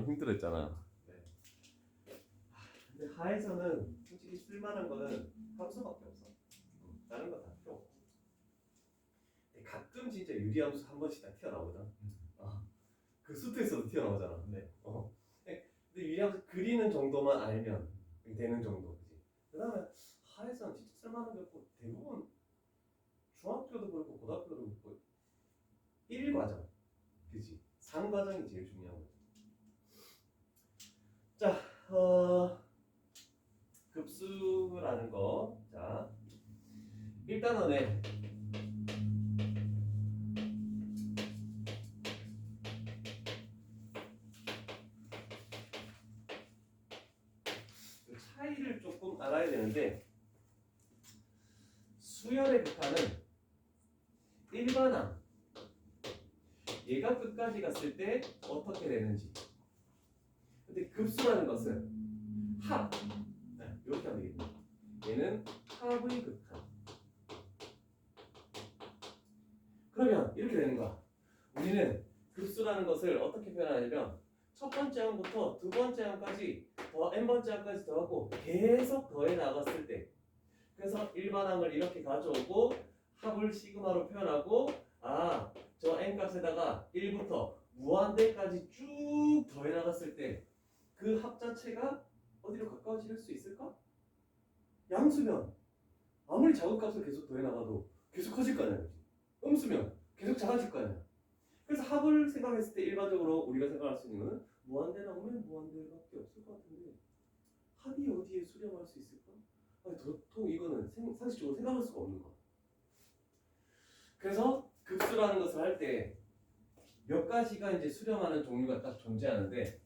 힘들었잖아. 네. 근데 하에서는 솔직히 쓸만한 거는 함수밖에 없어. 다른 거 다 필요 없고. 근데 가끔 진짜 유리함수 한 번씩 다 튀어나오거든. 그 수트에서도 튀어나오잖아. 네. 근데 유리함수 그리는 정도만 알면 되는 정도, 그지? 그다음에 하에서는 진짜 쓸만한 게 없고 대부분 중학교도 그렇고 고등학교도 그렇고 1과정, 그지? 3과정이 제일 중요한 거지. 자, 급수라는 거. 자, 일단은 그 차이를 조금 알아야 되는데, 수열의 극한은 일반항, 얘가 끝까지 갔을 때 어떻게 되는지. 근데 급수라는 것은 합, 이렇게 하면 되겠네. 얘는 합의 극한. 그러면 이렇게 되는 거야. 우리는 급수라는 것을 어떻게 표현하냐면 첫 번째 항부터 두 번째 항까지 n번째 항까지 더하고 계속 더해 나갔을 때, 그래서 일반항을 이렇게 가져오고 합을 시그마로 표현하고, 저 n 값에다가 1부터 무한대까지 쭉 더해 나갔을 때 그 합 자체가 어디로 가까워질 수 있을까? 양수면 아무리 작은 값을 계속 더해 나가도 계속 커질 거 아니야. 음수면 계속 작아질 거 아니야. 그래서 합을 생각했을 때 일반적으로 우리가 생각할 수 있는 거는 무한대 나오면 무한대밖에 없을 것 같은데, 합이 어디에 수렴할 수 있을까? 도통 이거는 상식적으로 생각할 수가 없는 거야. 그래서 급수라는 것을 할 때 몇 가지가 이제 수렴하는 종류가 딱 존재하는데,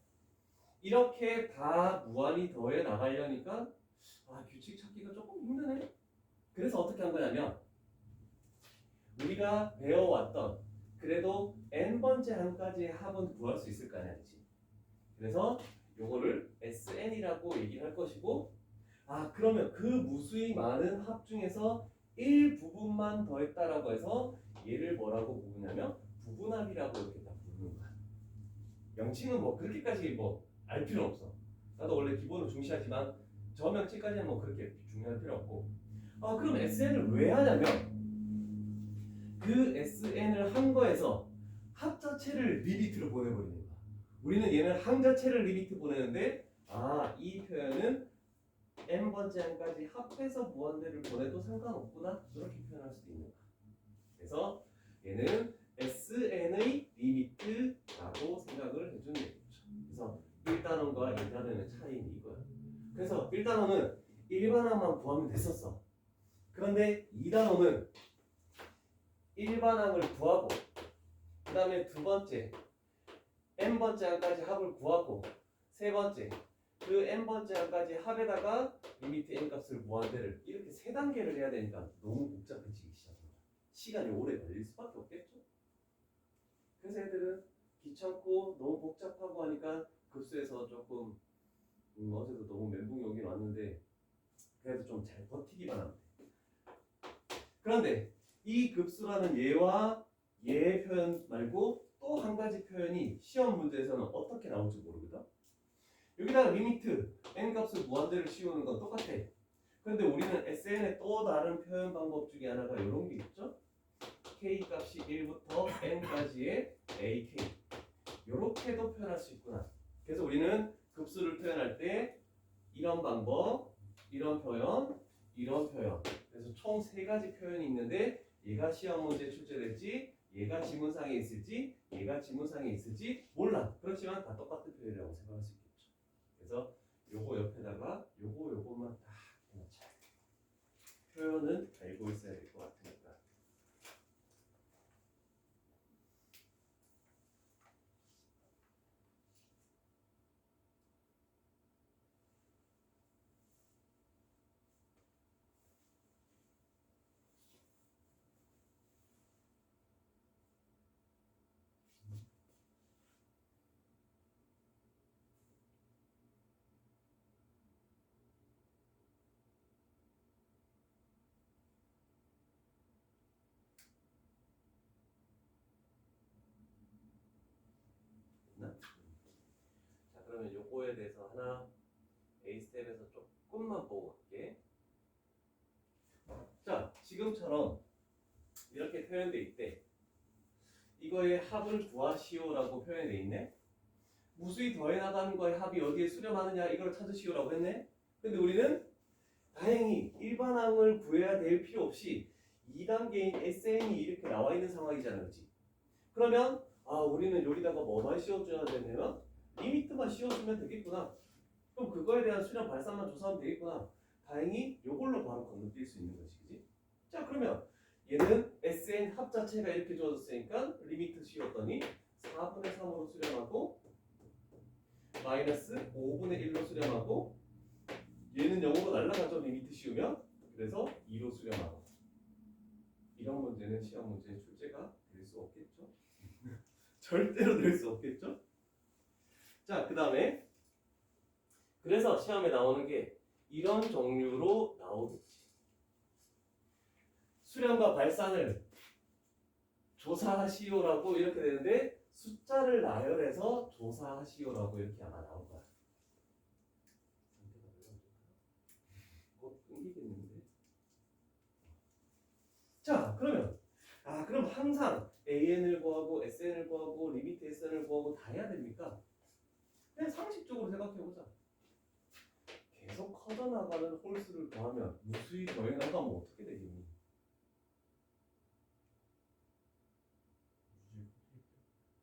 이렇게 다 무한히 더해 나가려니까 규칙 찾기가 조금 힘드네. 그래서 어떻게 한 거냐면, 우리가 배워왔던 그래도 n번째 항까지의 합은 구할 수 있을 거 아니지. 그래서 요거를 SN이라고 얘기를 할 것이고, 그러면 그 무수히 많은 합 중에서 일부분만 더했다라고 해서 얘를 뭐라고 부르냐면 부분합이라고 이렇게 딱 부르는 거야. 명칭은 뭐 그렇게까지 뭐 알 필요 없어. 나도 원래 기본을 중시하지만 저 명칭까지는 뭐 그렇게 중요할 필요 없고. 그럼 SN을 왜 하냐면 그 SN을 한 거에서 합 자체를 리미트로 보내버리는 거야. 우리는 얘는 항 자체를 리미트 보내는데, 이 표현은 n번째 항까지 합해서 무한대를 보내도 상관없구나, 이렇게 표현할 수도 있는 거야. 그래서 얘는 SN의 리미트라고 생각을 해주는 거죠. 그래서 1단원과 2단원의 차이는 이거야. 그래서 1단원은 일반항만 구하면 됐었어. 그런데 2단원은 일반항을 구하고 그 다음에 두 번째 n번째 항까지 합을 구하고 세 번째 그 n번째 항까지 합에다가 리미트 n 값을 무한대를, 이렇게 세 단계를 해야 되니까 너무 복잡해지기 시작합니다. 시간이 오래 걸릴 수밖에 없겠죠. 그래서 애들은 귀찮고 너무 복잡하고 하니까 급수에서 조금 어제도 너무 멘붕이 오긴 왔는데 그래도 좀 잘 버티기만 하면 돼. 그런데 이 급수라는 얘와 얘의 표현 말고 또 한 가지 표현이 시험 문제에서는 어떻게 나올지 모르거든. 여기다가 리미트 n 값을 무한대를 씌우는 건 똑같아. 그런데 우리는 SN의 또 다른 표현 방법 중에 하나가 이런 게 있죠. k 값이 1부터 n까지의 ak, 이렇게도 표현할 수 있구나. 그래서 우리는 급수를 표현할 때 이런 방법, 이런 표현, 이런 표현, 그래서 총 세 가지 표현이 있는데, 얘가 시험 문제에 출제될지, 얘가 지문상에 있을지, 얘가 지문상에 있을지 몰라. 그렇지만 다 똑같은 표현이라고 생각할 수 있겠죠. 그래서 요거 옆에다가 요거만 딱 해놓자. 표현은 알고 있어야 될 것 같으니까. 그러면 요거에 대해서 하나 A 스텝에서 조금만 보고 갈게. 자, 지금처럼 이렇게 표현돼 있대. 이거의 합을 구하시오라고 표현돼 있네. 무수히 더해 나가는 거의 합이 어디에 수렴하느냐 이걸 찾으시오라고 했네. 근데 우리는 다행히 일반항을 구해야 될 필요 없이 2단계인 SN이 이렇게 나와 있는 상황이잖아, 그렇지? 그러면 우리는 여기다가 뭐만 씌워줘야 되냐면 리미트만 씌워주면 되겠구나. 그럼 그거에 대한 수렴 발산만 조사하면 되겠구나. 다행히 이걸로 바로 건너뛸 수 있는 것이, 그지? 자, 그러면 얘는 SN 합 자체가 이렇게 주어졌으니까 리미트 씌웠더니 4분의 3으로 수렴하고 마이너스 5분의 1로 수렴하고 얘는 0으로 날라가죠, 리미트 씌우면. 그래서 2로 수렴하고. 이런 문제는 시험 문제의 출제가 될 수 없겠죠? 절대로 될 수 없겠죠? 자, 그 다음에 그래서 시험에 나오는 게 이런 종류로 나오겠지. 수렴과 발산을 조사하시오라고 이렇게 되는데 숫자를 나열해서 조사하시오라고 이렇게 아마 나올 거야. 곧 끊기겠는데. 자, 그러면 그럼 항상 AN을 구하고 SN을 구하고 리미트 SN을 구하고 다 해야 됩니까? 그냥 상식적으로 생각해보자. 계속 커져나가는 홀수를 구하면 무수히 더해 나가면 어떻게 되겠니?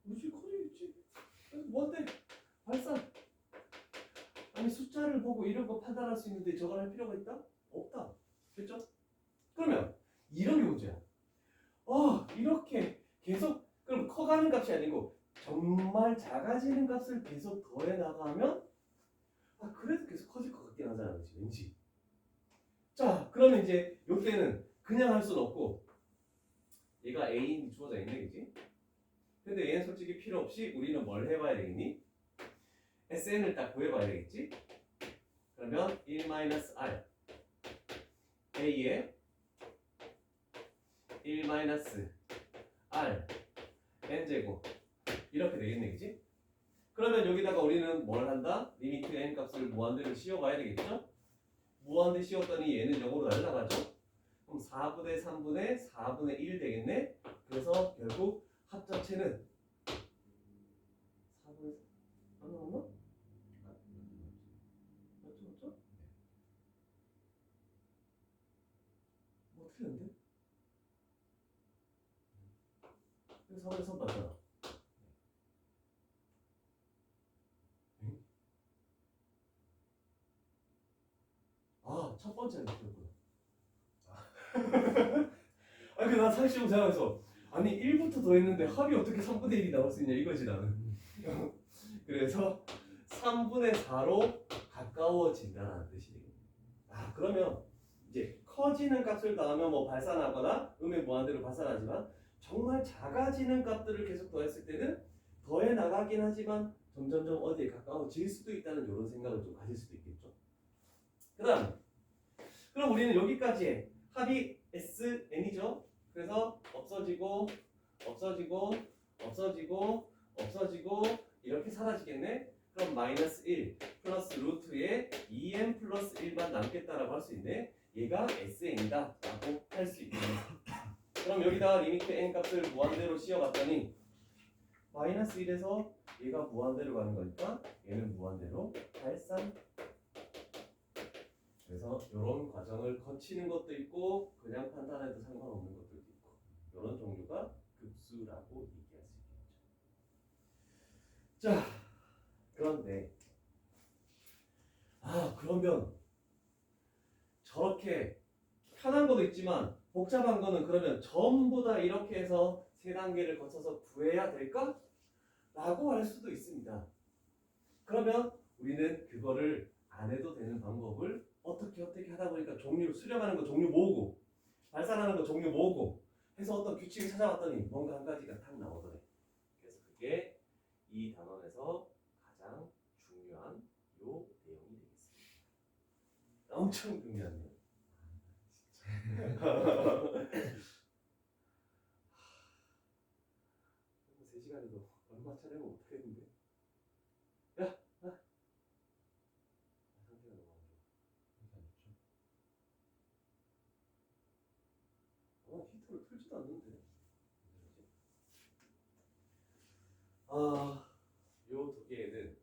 무수히 커지겠지. 그래서 뭔데? 발산. 아니 숫자를 보고 이런 거 판단할 수 있는데 저걸 할 필요가 있다? 없다. 됐죠? 그러면 이런 게 문제야. 이렇게 계속 그럼 커가는 값이 아니고 정말 작아지는 값을 계속 더해 나가면 그래도 계속 커질 것 같긴 하잖아, 그렇지? 왠지. 자, 그러면 이제 요때는 그냥 할 수는 없고 얘가 A인이 주어져 있네, 그치? 근데 얘는 솔직히 필요 없이 우리는 뭘 해봐야 되겠니? SN을 딱 구해봐야 되겠지? 그러면 1-R A에 1-R n제곱 이렇게 되겠네, 그치? 그러면 여기다가 우리는 뭘 한다? 리미트 n 값을 무한대로 씌워가야 되겠죠? 무한대 씌웠더니 얘는 0으로 날라가죠? 그럼 4분의 3분의 4분의 1 되겠네? 그래서 결국 합 자체는 4분의 3 안 나왔나? 맞죠? 뭐 틀렸는데? 4분의 3 맞잖아. 첫 번째는 틀렸구나. 근데 난 사실 생각해서 아니 1부터 더했는데 합이 어떻게 3분의 1이 나올 수 있냐 이거지 나는. 그래서 3분의 4로 가까워진다는 뜻이 되겠네. 그러면 이제 커지는 값을 더하면 뭐 발산하거나 음의 무한대로 발산하지만 정말 작아지는 값들을 계속 더했을 때는 더해 나가긴 하지만 점점점 어디에 가까워질 수도 있다는 이런 생각을 좀 가질 수도 있겠죠. 그럼 우리는 여기까지 해. 합이 SN이죠. 그래서 없어지고 이렇게 사라지겠네. 그럼 마이너스 1 플러스 루트에 2n 플러스 1만 남겠다라고 할 수 있네. 얘가 SN이다 라고 할 수 있네. 그럼 여기다가 리미트 n 값을 무한대로 씌워갔더니 마이너스 1에서 얘가 무한대로 가는 거니까 얘는 무한대로 발산. 그래서 이런 과정을 거치는 것도 있고 그냥 판단해도 상관없는 것들도 있고 이런 종류가 급수라고 얘기할 수 있겠죠. 자, 그런데 그러면 저렇게 편한 것도 있지만 복잡한 거는 그러면 전부 다 이렇게 해서 세 단계를 거쳐서 구해야 될까? 라고 할 수도 있습니다. 그러면 우리는 그거를 안 해도 되는 방법을 어떻게 하다 보니까 종류 수렴하는 거 종류 모으고 발산하는 거 종류 모으고 해서 어떤 규칙을 찾아봤더니 뭔가 한 가지가 딱 나오더래. 그래서 그게 이 단원에서 가장 중요한 요 내용이 되겠습니다. 엄청 중요한 내용. 3시간에도 얼마 차례면 못하겠는데. 야, 풀지도 않는데. 아, 요 두 개는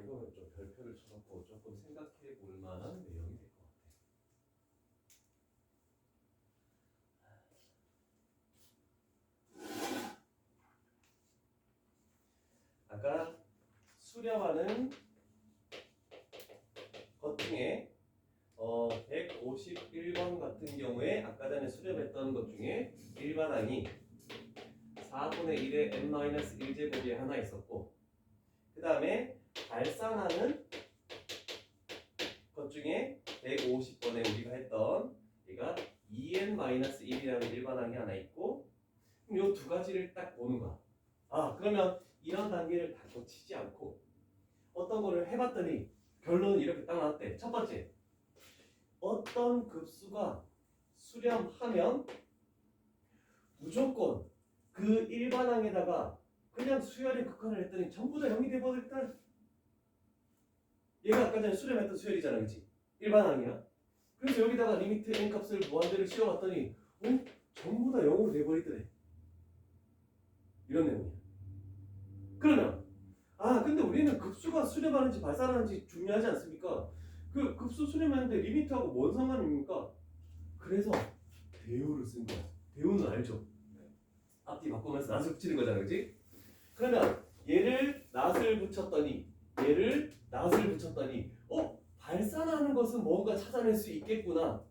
이거는 좀 별표를 쳐놓고 조금 생각해 볼 만한 내용이 될 것 같아. 아까 수렴하는 것 중에 151번 같은 경우에 아까 전에 수렴했던 것 중에 일반항이 4분의 1의 n-1제곱이 하나 있었고, 그 다음에 발산하는 것 중에 150번에 우리가 했던 얘가 2n-1이라는 일반항이 하나 있고, 그럼 이 두 가지를 딱 보는 거야. 그러면 이런 단계를 다 거치지 않고 어떤 거를 해봤더니 결론은 이렇게 딱 나왔대. 첫 번째, 어떤 급수가 수렴하면 무조건 그 일반항에다가 그냥 수열의 극한을 했더니 전부 다 0이 돼버렸다. 얘가 아까 전에 수렴했던 수열이잖아, 그치? 일반항이야. 그래서 여기다가 리미트 n 값을 무한대로 씌워봤더니 전부 다 0으로 돼버리더래. 이런 내용이야. 그러면 근데 우리는 급수가 수렴하는지 발산하는지 중요하지 않습니까? 그 급수 수렴하는데 리미트하고 뭔 상관입니까? 그래서 대우를 쓴 거야. 대우는 알죠? 앞뒤 바꾸면서 낫을 붙이는 거잖아, 그치? 그러면 얘를 낫을 붙였더니 발산하는 것은 뭔가 찾아낼 수 있겠구나.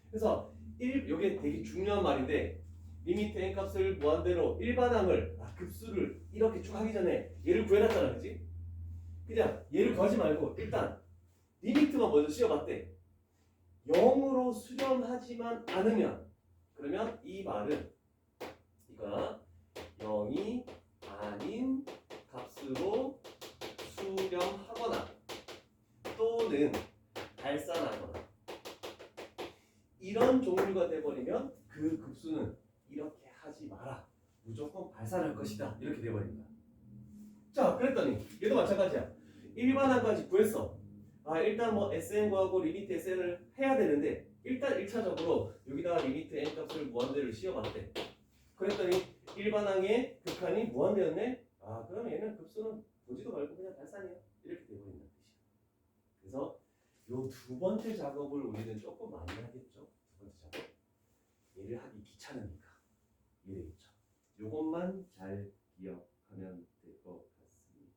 그래서 이게 되게 중요한 말인데, 리미트 n 값을 무한대로 일반항을 급수를 이렇게 쭉 하기 전에 얘를 구해놨잖아, 그치? 그냥 얘를 구하지 말고 일단 리미트만 먼저 씌워봤대. 0으로 수렴하지만 않으면, 그러면 이 말은 이거 0이 아닌 값으로 수렴하거나 또는 발산하거나 이런 종류가 돼버리면 그 급수는 이렇게 하지 마라. 무조건 발산할 것이다. 이렇게 돼버린다. 자, 그랬더니 얘도 마찬가지야. 일반항까지 구했어. 일단 뭐 SN 구하고 리미트 SN을 해야 되는데 일단 1차적으로 여기다가 리미트 N 값을 무한대를 씌워봤대. 그랬더니 일반항의 극한이 무한대였네? 그럼 얘는 급수는 보지도 말고 그냥 발산이야. 이렇게 돼버린다는 뜻이야. 그래서 요 두 번째 작업을 우리는 조금 많이 하겠죠. 두 번째 작업. 얘를 하기 귀찮으니까. 이해되겠죠? 요것만 잘 기억하면 될 것 같습니다.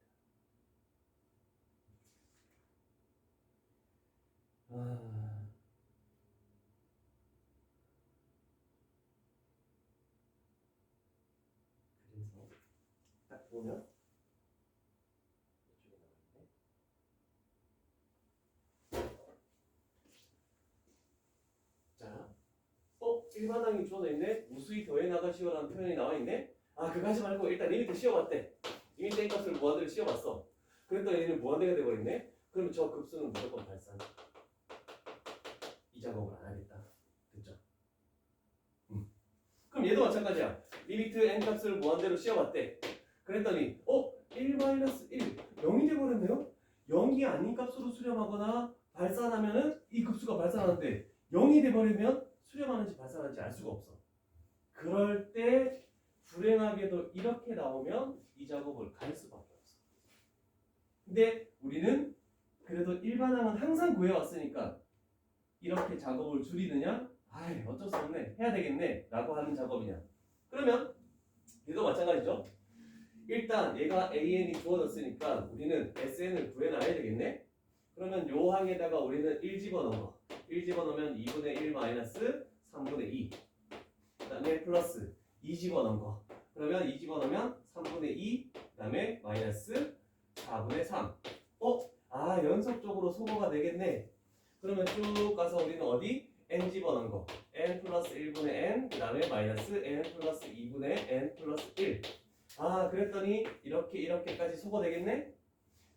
그래서 딱 보면 이쪽에 나와있네. 자, 일반항이 주어져 있네. 무수히 더해 나가시오라는 표현이 나와있네. 그거 하지 말고 일단 리미트 씌워봤대. 리미트 n 값을 무한대로 씌워봤어. 그랬더니 얘는 무한대가 돼버렸네. 그러면 저 급수는 무조건 발산. 이 작업을 안 하겠다. 됐죠? 그럼 얘도 마찬가지야. 리미트 n 값을 무한대로 씌워봤대. 그랬더니 1-1 0이 돼버렸네요. 0이 아닌 값으로 수렴하거나 발산하면은 이 급수가 발산하는데 0이 돼버리면 수렴하는지 발산하는지 알 수가 없어. 그럴 때 불행하게도 이렇게 나오면 이 작업을 갈 수밖에 없어. 근데 우리는 그래도 일반항은 항상 구해왔으니까 이렇게 작업을 줄이느냐? 어쩔 수 없네. 해야 되겠네. 라고 하는 작업이냐. 그러면 얘도 마찬가지죠. 일단 얘가 AN이 주어졌으니까 우리는 SN을 구해놔야 되겠네. 그러면 요 항에다가 우리는 1 집어넣은 거. 1 집어넣으면 2분의 1 마이너스 3분의 2. 그 다음에 플러스 2 집어넣은 거. 그러면 2 집어넣으면 3분의 2. 그 다음에 마이너스 4분의 3. 연속적으로 소거가 되겠네. 그러면 쭉 가서 우리는 어디? n 집어넣은 거. n 플러스 1분의 n. 그 다음에 마이너스 n 플러스 2분의 n 플러스 1. 그랬더니 이렇게까지 소거되겠네?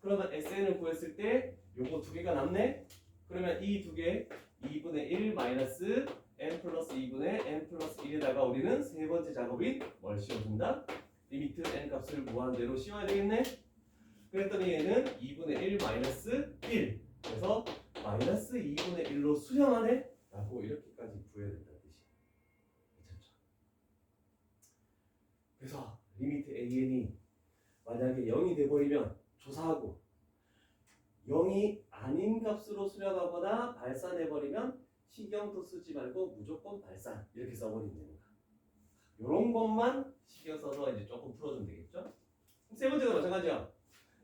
그러면 SN을 구했을 때 요거 두 개가 남네? 그러면 이 두 개 2분의 1 마이너스 n 플러스 2분의 n 플러스 1에다가 우리는 세 번째 작업인 뭘 씌워준다? 리미트 n 값을 무한대로 씌워야 되겠네? 그랬더니 얘는 2분의 1 마이너스 1. 그래서 마이너스 2분의 1로 수렴하네? 라고 이렇게까지 구해야 된다는 뜻이야. an이 만약에 0이 돼버리면 조사하고 0이 아닌 값으로 수렴하거나 발산해버리면 신경도 쓰지 말고 무조건 발산 이렇게 써버리면 되는 거야. 요런 것만 신경 써서 이제 조금 풀어주면 되겠죠? 세 번째도 마찬가지야.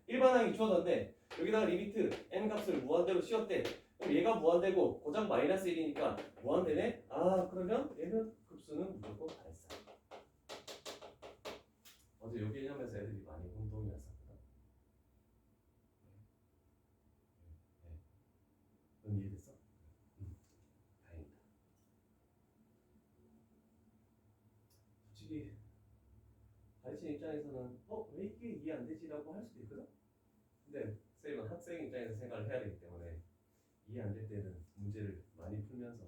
일반항이 주어졌는데 여기다가 리미트 n 값을 무한대로 씌웠대. 그럼 얘가 무한대고 고작 마이너스 1이니까 무한대네? 아 그러면 얘는 급수는 무조건 발산. 어제 요 개념에서 애들이 많이 혼동이 났었거든. 넌 이해됐어? 다행이다. 솔직히 가르치는 입장에서는 왜 이게 이해 안 되지라고 할 수도 있거든? 근데 쌤은 학생 입장에서 생각을 해야 되기 때문에 이해 안 될 때는 문제를 많이 풀면서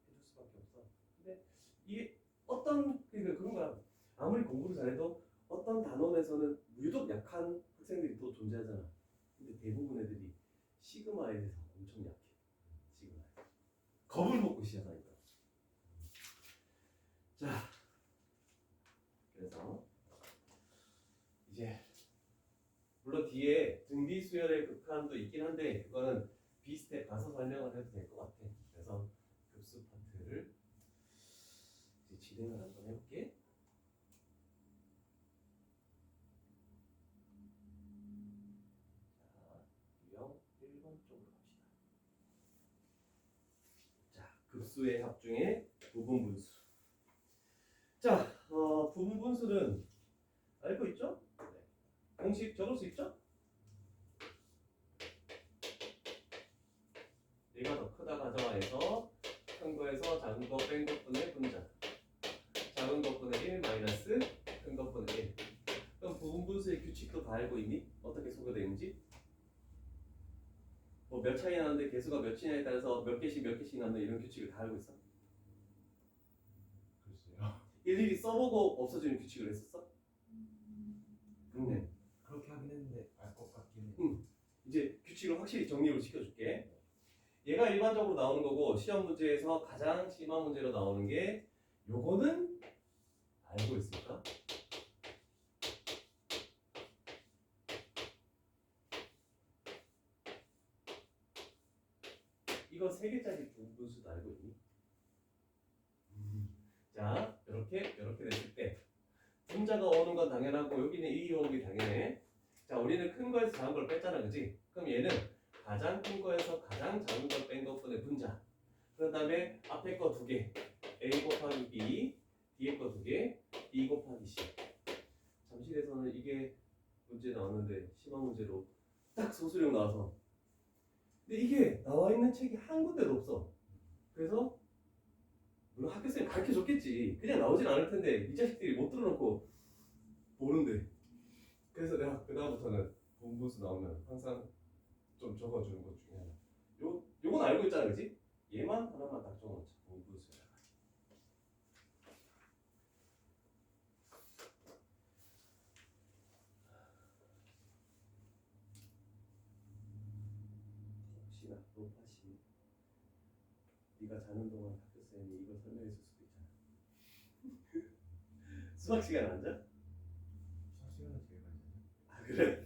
해줄 수밖에 없어. 근데 이게 그러니까 그런 거야. 아무리 공부를 잘해도 어떤 단원에서는 유독 약한 학생들이 또 존재하잖아. 근데 대부분 애들이 시그마에 대해서 엄청 약해. 시그마에. 겁을 먹고 시작하니까. 자, 그래서 이제 물론 뒤에 등비 수열의 극한도 있긴 한데 그거는 B스텝 가서 설명을 해도 될 것 같아. 그래서 급수 파트를 이제 진행을 한번 해볼게. 유형 1번 쪽으로 갑시다. 자, 급수의 합중의 부분분수. 자, 부분분수는 알고 있죠? 네. 공식 적을 수 있죠? 얘가 더 크다 가정하에서 큰 거에서 작은 거 뺀 것분의 분자. 작은 것분의 1 마이너스 큰 것분의 1. 그럼 부분분수의 규칙도 다 알고 있니? 어떻게 소개되는지? 뭐 몇 차이 나는데 개수가 몇이냐에 따라서 몇 개씩 나는 이런 규칙을 다 알고 있어? 글쎄요. 일일이 써보고 없어지는 규칙을 했었어? 근데 그렇게 하긴 했는데 알 것 같긴 해. 이제 규칙을 확실히 정리를 시켜줄게. 얘가 일반적으로 나오는 거고 시험 문제에서 가장 심한 문제로 나오는 게 요거는 알고 있을까? 이거 3개짜리 부분수도 알고 있니? 자, 이렇게 됐을 때 분자가 오는 건 당연하고 여기는 1이 오는 게 당연해. 자, 우리는 큰 거에서 작은 걸 뺐잖아, 그지? 그럼 얘는 가장 큰 거에서 가장 작은 걸 뺀 것분의 분자. 그 다음에 앞에 거 2개, A 곱하기 B, 뒤에 거 2개, B 곱하기 C. 잠실에서는 이게 문제 나왔는데 심한 문제로 딱 소수령 나와서. 근데 이게 나와 있는 책이 한 군데도 없어. 그래서 물론 학교생이 가르쳐줬겠지. 그냥 나오진 않을 텐데 이 자식들이 못 들어놓고 보는데. 그래서 내가 그다음부터는 분분수 나오면 항상 좀 적어주는 것 중에 하나. 요건 알고 있잖아, 그지? 얘만 하나만 딱 적어놓자. 분분수에다가. 혹시나 높아시 네가 자는 동안 학교쌤이 이걸 설명해 줄 수도 있잖아. 수학 시간 안 자? 수학 시간은 제일 많이 자요. 아 그래?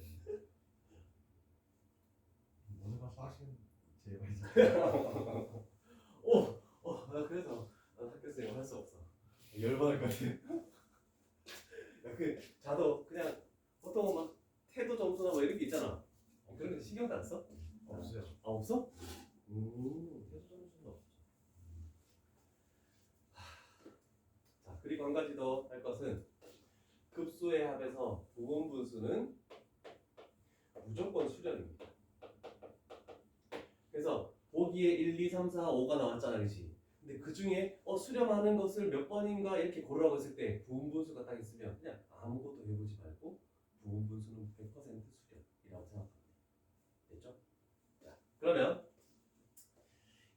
오늘만 수학 시간 제일 많이 자요. 나 그래서 난 학교쌤이 할 수 없어. 열받을 것 같아. 야, 자도 그냥 보통 막 태도 점수나 뭐 이런 게 있잖아. 그런 거 신경도 안 써? 없어요. 아 없어? 태도 점수는 없어. 자, 그리고 한 가지 더 할 것은 급수의 합에서 부분분수는 무조건 수렴입니다. 그래서 보기에 1, 2, 3, 4, 5가 나왔잖아, 그렇지? 근데 그 중에 수렴하는 것을 몇 번인가 이렇게 고르라고 했을 때 부분분수가 딱 있으면 그냥 아무것도 해보지 말고 부분분수는 100% 수렴이라고 생각하면 돼. 됐죠? 자, 그러면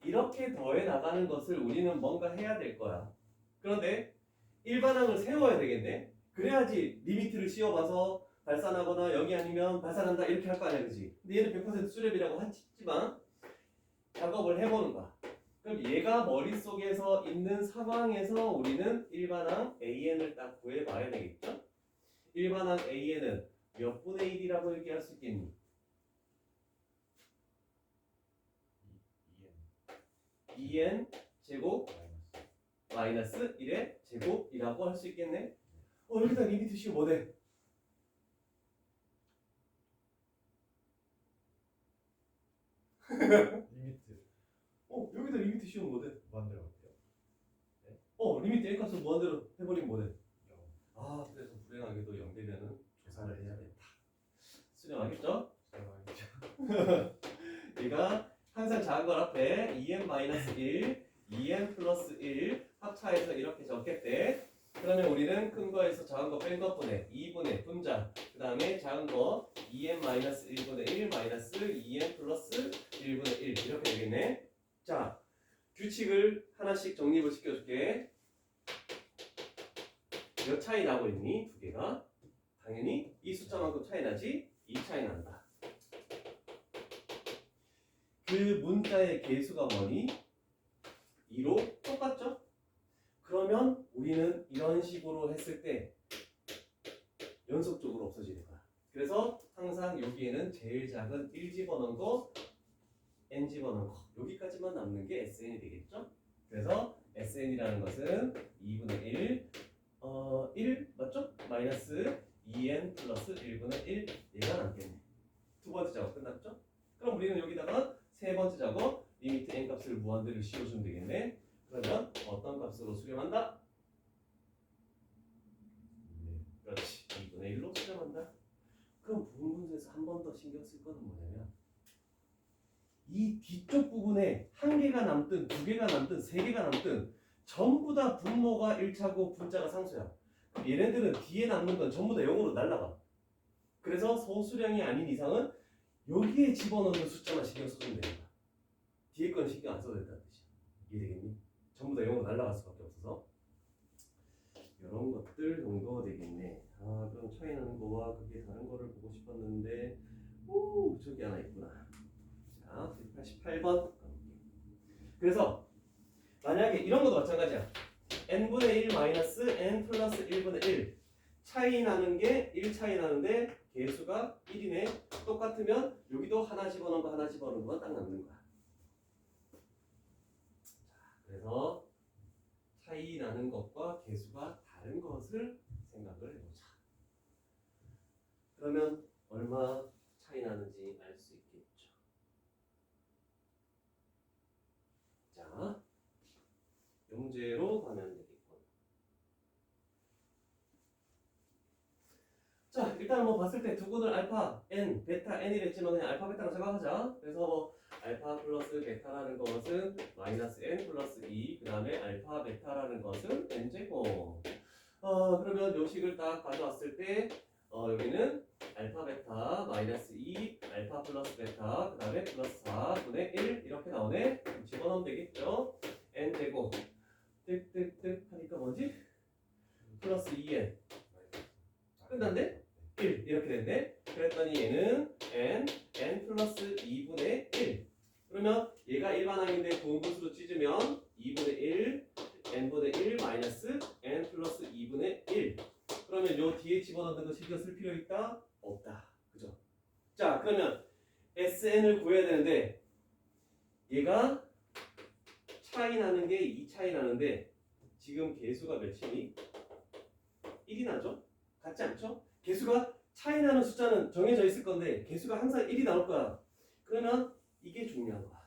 이렇게 더해 나가는 것을 우리는 뭔가 해야 될 거야. 그런데 일반항을 세워야 되겠네. 그래야지 리미트를 씌워봐서 발산하거나 여기 아니면 발산한다 이렇게 할 거 아니야, 그지? 근데 얘는 100% 수렴이라고 하지만 작업을 해보는 거야. 그럼 얘가 머릿속에서 있는 상황에서 우리는 일반항 AN을 딱 구해봐야 되겠죠? 일반항 A에는 몇 분의 1이라고 얘기할 수 있겠니? 2n 제곱 마이너스 1의 제곱이라고 할 수 있겠네. 여기다 리미트 씌우 뭐돼? 리미트 여기다 리미트 씌우면 뭐돼? 무한대로 갈게요. 리미트 n 값을 무한대로 해버리면 뭐돼? 0. 그래서 불행하게도 0 되면은 조사를 해야 된다. 수렴하겠죠? 제가 얘가 항상 작은 걸 앞에 2n-1, 2n 플러스 1 합차해서 이렇게 적겠대. 그러면 우리는 큰 거에서 작은 거 뺀 것분의 2분의 분자, 그 다음에 작은 거 2n-1분의 1 마이너스 2n 플러스 1분의 1 이렇게 되겠네. 자, 규칙을 하나씩 정립을 시켜줄게. 몇 차이 나고 있니? 두 개가. 당연히 이 숫자만큼 차이 나지? 2 차이 난다. 그 문자의 개수가 뭐니? 2로 똑같죠? 그러면 우리는 이런 식으로 했을 때 연속적으로 없어지는 거야. 그래서 항상 여기에는 제일 작은 1 집어넣은 거, n 집어넣은 거 여기까지만 남는 게 SN이 되겠죠? 그래서 SN이라는 것은 2분의 1 맞죠? 마이너스 2n 플러스 1분의 1 얘가 남겠네. 두 번째 작업 끝났죠? 그럼 우리는 여기다가 세 번째 작업 리미트 n 값을 무한대로 씌워주면 되겠네. 그러면 어떤 값으로 수렴한다? 그렇지. 2분의 1로 수렴한다. 그럼 부분분수에서 한 번 더 신경 쓸 거는 뭐냐면 이 뒤쪽 부분에 한 개가 남든 두 개가 남든 세 개가 남든 전부 다 분모가 1차고 분자가 상수야. 얘네들은 뒤에 남는 건 전부 다 0으로 날라가. 그래서 소수량이 아닌 이상은 여기에 집어넣는 숫자만 신경 써주면 됩니다. 뒤에 건 신경 안 써도 된다는 뜻이야. 이해되겠니? 전부 다 0으로 날라갈 수밖에 없어서 이런 것들 정도 되겠네. 그럼 차이 나는 거와 그게 다른 거를 보고 싶었는데 저기 하나 있구나. 자, 188번. 그래서 만약에 이런 것도 마찬가지야. n분의 1 마이너스 n 플러스 1분의 1 차이 나는 게 1 차이 나는데 개수가 1이네. 똑같으면 여기도 하나 집어넣은 거 하나 집어넣은 거만 딱 남는 거야. 자, 그래서 차이 나는 것과 개수가 다른 것을 생각을 해보자. 그러면 얼마 차이 나는지 알 수 있겠죠. 자, 영재로 가면 되겠군. 자, 일단 뭐 봤을 때 두근을 알파, n, 베타, n이랬지만 그냥 알파, 베타로 생각하자. 그래서 뭐 알파 플러스 베타라는 것은 마이너스 n 플러스 2, 그 다음에 알파, 베타라는 것은 n제곱. 그러면 요식을 딱 가져왔을 때 여기는 알파, 베타, 마이너스 2, 알파 플러스 베타, 그 다음에 플러스 4분의 1 이렇게 나오네. 집어넣으면 되겠죠. n제곱 뜩뜩뜩 하니까 뭐지? 플러스 2n 끝났네? 1 이렇게 됐네. 그랬더니 얘는 n 플러스 2분의 1. 그러면 얘가 일반항인데 부분분수로 찢으면 2분의 1 n분의 1 마이너스 n 플러스 2분의 1. 그러면 요 뒤에 집어넣는 거 신경 쓸 필요 있다? 없다. 그죠? 자, 그러면 SN을 구해야 되는데 얘가 차이 나는 게 2 차이 나는데 지금 개수가 몇이니? 1이 나죠? 같지 않죠? 개수가 차이 나는 숫자는 정해져 있을 건데 개수가 항상 1이 나올 거야. 그러면 이게 중요한 거야.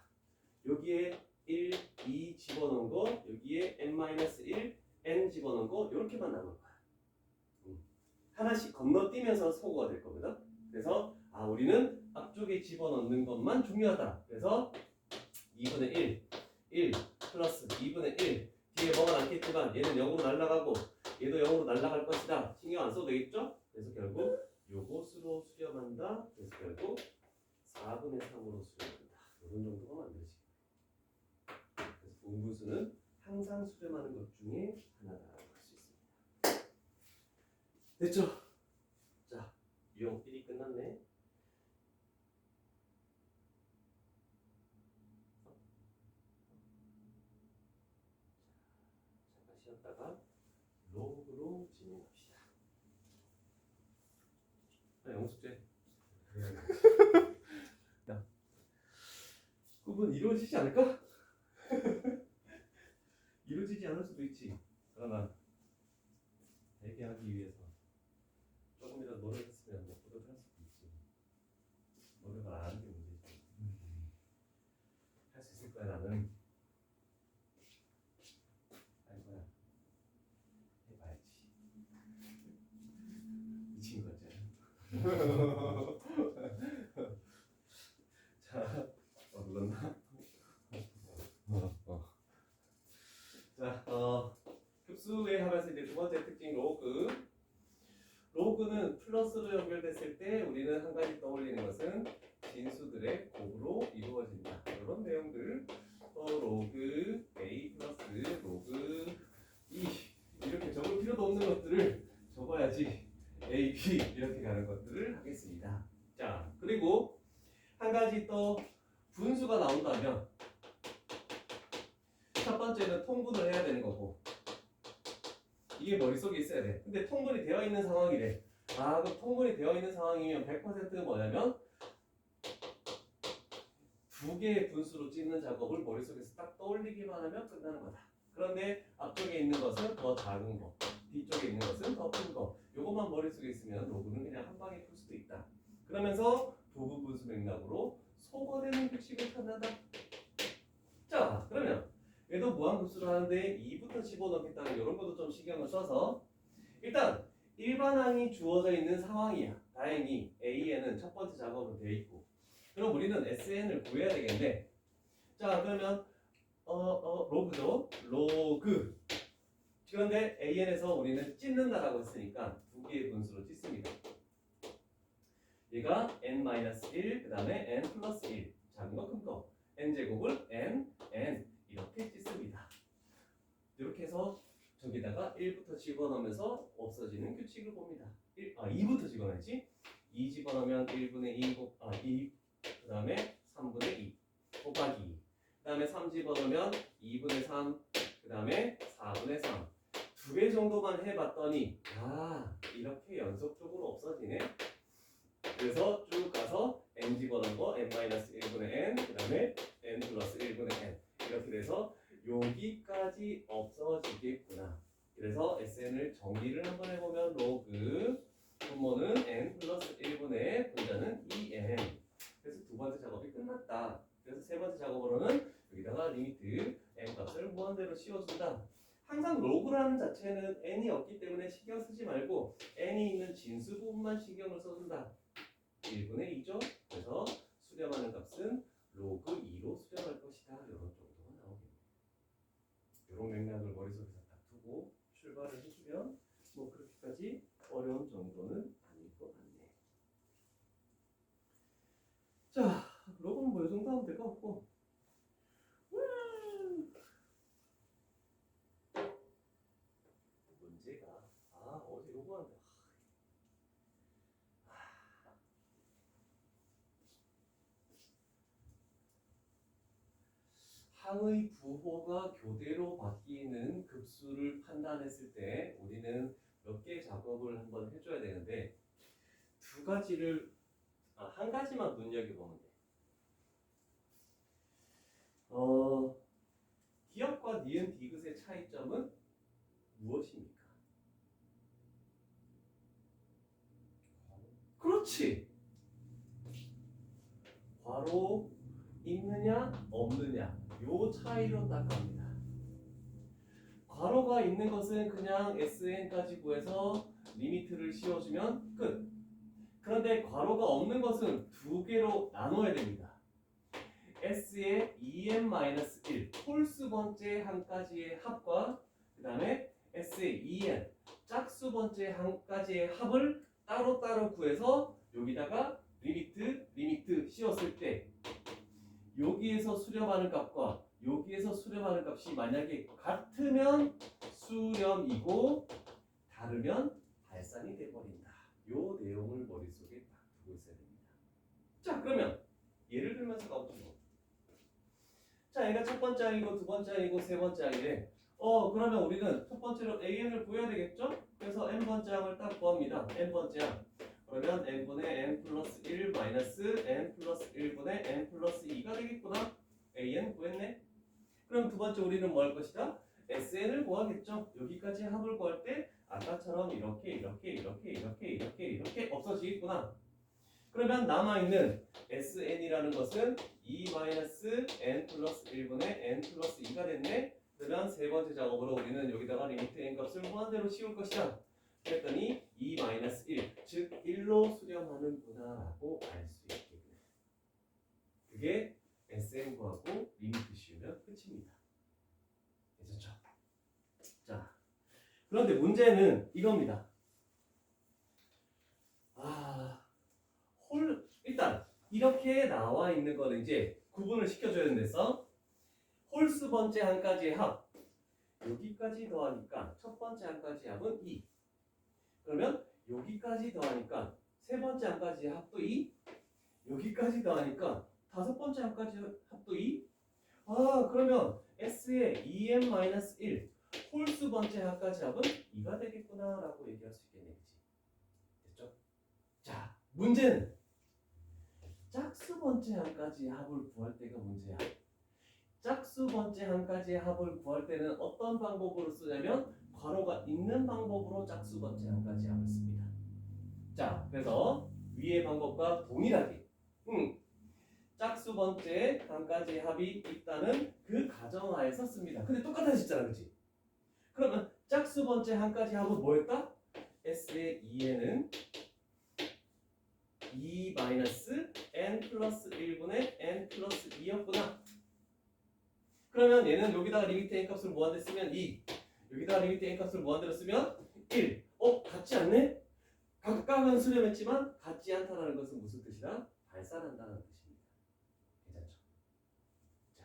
여기에 1, 2 집어넣은 거, 여기에 n-1, n 집어넣은 거 이렇게만 남을 거야. 하나씩 건너뛰면서 소거가 될 겁니다. 그래서 우리는 앞쪽에 집어넣는 것만 중요하다. 그래서 2분의 1 플러스 2분의 1 뒤에 뭐가 남겠지만 얘는 0으로 날아가고 얘도 0으로 날아갈 것이다. 신경 안 써도 되겠죠? 그래서 결국 요것으로 수렴한다. 그래서 결국 4분의 3으로 수렴한다. 이런 정도가 만들어지고 그래서 부분분수는 항상 수렴하는 것 중에 하나다라고 할 수 있습니다. 됐죠? 자, 유형 1이 끝났네. 잠깐 쉬었다가 로그로 진행합시다. 영어 숙제. 구분 이루어지지 않을까? 이루어지지 않을 수도 있지. 그러나 되게 하기 위해서 조금이라도 노력했으면 뭐 뿌듯할 수도 있지. 노력을 안 하는 게 문제지. 할 수 있을 거야 나는. 할 거야. 해봐야지. 미친 거지. 자, 눌렀나? 자, 급수에 하면서 이제 두 번째 특징 로그. 로그는 플러스로 연결됐을 때 우리는 한 가지 떠올리는 것은 진수들의 곱으로 이루어진다. 이런 내용들. 로그 A 플러스 로그 E 이렇게 적을 필요도 없는 것들을 적어야지. A, B 이렇게 가는 것들을 하겠습니다. 자, 그리고 한 가지 또 분수가 나온다면 첫 번째는 통분을 해야 되는 거고 이게 머릿속에 있어야 돼. 근데 통분이 되어 있는 상황이래. 아, 그럼 통분이 되어 있는 상황이면 100%는 뭐냐면 두 개의 분수로 찢는 작업을 머릿속에서 딱 떠올리기만 하면 끝나는 거다. 그런데 앞쪽에 있는 것은 더 작은 거, 뒤쪽에 있는 것은 더 큰 거. 요것만 머릿속에 있으면 로그는 그냥 한 방에 풀 수도 있다. 그러면서 부분 분수 맥락으로 소거되는 규칙을 찾는다. 자, 그러면 얘도 무한급수를 하는데 2부터 집어넣겠다는 이런 것도 좀 신경을 써서 일단 일반항이 주어져 있는 상황이야. 다행히 A에는 첫 번째 작업은 되어 있고 그럼 우리는 SN을 구해야 되겠는데 자 그러면 로그죠. 로그 그런데 AN에서 우리는 찢는다라고 했으니까 두 개의 분수로 찢습니다. 얘가 n-1 그 다음에 n 플러스 1 작은 거 큰 거 n제곱을 n 이렇게 찢습니다. 이렇게 해서 저기다가 1부터 집어넣으면서 없어지는 규칙을 봅니다. 2부터 집어넣지. 2 집어넣으면 1분의 2 그 다음에 3분의 2 곱하기 그 다음에 3 집어넣으면 2분의 3 그 다음에 4분의 3 두 개 정도만 해봤더니 이렇게 연속적으로 없어지네. 그래서 쭉 가서 n 집어넣은 거 n-1분의 n 그 다음에 n 플러스 1분의 n 이렇게 돼서 여기까지 없어지겠구나. 그래서 SN을 정리를 한번 해보면 로그 분모는 n 플러스 1분의 분자는 2n. 그래서 두 번째 작업이 끝났다. 그래서 세 번째 작업으로는 여기다가 리미트 n 값을 무한대로 씌워준다. 항상 로그라는 자체는 n이 없기 때문에 신경 쓰지 말고 n이 있는 진수 부분만 신경을 써준다. 1분의 2죠. 그래서 수렴하는 값은 로그 2로 수렴할 것이다. 이런 정도가 나오겠네요. 이런 맥락을 머릿속에서 딱 두고 출발을 해주면 뭐 그렇게까지 어려운 정도는 아닐 것 같네. 자, 로그는 뭐 이 정도 하면 될 것 같고 문제가 어제 요거 하는데 항의 부호가 교대로 바뀌는 급수를 판단했을 때 우리는 몇 개의 작업을 한번 해줘야 되는데 두 가지를 한 가지만 눈여겨보면 돼. 기역과 니은 디귿의 차이점은 무엇입니까? 그렇지. 괄호 있느냐 없느냐 요 차이로 딱 갑니다. 괄호가 있는 것은 그냥 SN까지 구해서 리미트를 씌워주면 끝. 그런데 괄호가 없는 것은 두 개로 나눠야 됩니다. S의 2n-1 홀수 번째 한 가지의 합과 그 다음에 S의 2n 짝수 번째 한 가지의 합을 따로따로 구해서 여기다가 리미트 씌웠을 때 여기에서 수렴하는 값과 여기에서 수렴하는 값이 만약에 같으면 수렴이고 다르면 발산이 돼버린다. 요 내용을 머릿속에 딱 두고 있어야 됩니다. 자 그러면 예를 들면서 가보죠. 자 얘가 첫 번째 항이고 두 번째 항이고 세 번째 항이래. 그러면 우리는 첫 번째로 AN을 구해야 되겠죠? 그래서 n번째 항을 딱 구합니다. n번째 항 그러면 n분의 n 플러스 1 마이너스 n 플러스 1분의 n 플러스 2가 되겠구나. an 구했네. 그럼 두 번째 우리는 뭐 할 것이다? sn을 구하겠죠. 여기까지 합을 구할 때 아까처럼 이렇게 없어지겠구나. 그러면 남아있는 sn이라는 것은 2 마이너스 n 플러스 1분의 n 플러스 2가 됐네. 그러면 세 번째 작업으로 우리는 여기다가 리미트 n 값을 무한대로 씌울 것이다. 그랬더니 2 마이너스 1, 즉 1로 수렴하는구나 라고 알 수 있겠네. 그게 SN 구하고 리미트 씌우면 끝입니다. 괜찮죠? 자, 그런데 문제는 이겁니다. 일단 이렇게 나와 있는 거는 이제 구분을 시켜줘야 된대서 홀수 번째 한까지의 합 여기까지 더하니까 첫 번째 한까지 합은 2. 그러면 여기까지 더하니까 세 번째 한까지 합도 2. 여기까지 더하니까 다섯 번째 한까지 합도 2. 그러면 S의 2n-1 홀수 번째 한까지 합은 2가 되겠구나 라고 얘기할 수 있겠네. 그치? 됐죠? 자, 문제는 짝수 번째 한까지 합을 구할 때가 문제야. 짝수 번째 한까지 합을 구할 때는 어떤 방법으로 쓰냐면 괄호가 있는 방법으로 짝수 번째 한까지 합을 씁니다. 자, 그래서 위의 방법과 동일하게 짝수 번째 한까지 합이 있다는 그 가정하에서 씁니다. 근데 똑같아졌잖아, 그치? 그러면 짝수 번째 한까지 합은 뭐였다? S의 2n은 2 마이너스 n 플러스 1분의 n 플러스 2였구나. 그러면 얘는 여기다가 리미트 n 값을 무한대 쓰면 2, 여기다가 리미트 n 값을 무한대로 쓰면 1. 같지 않네? 각각은 수렴했지만 같지 않다는 것은 무슨 뜻이다? 발산한다는 뜻입니다. 괜찮죠? 자,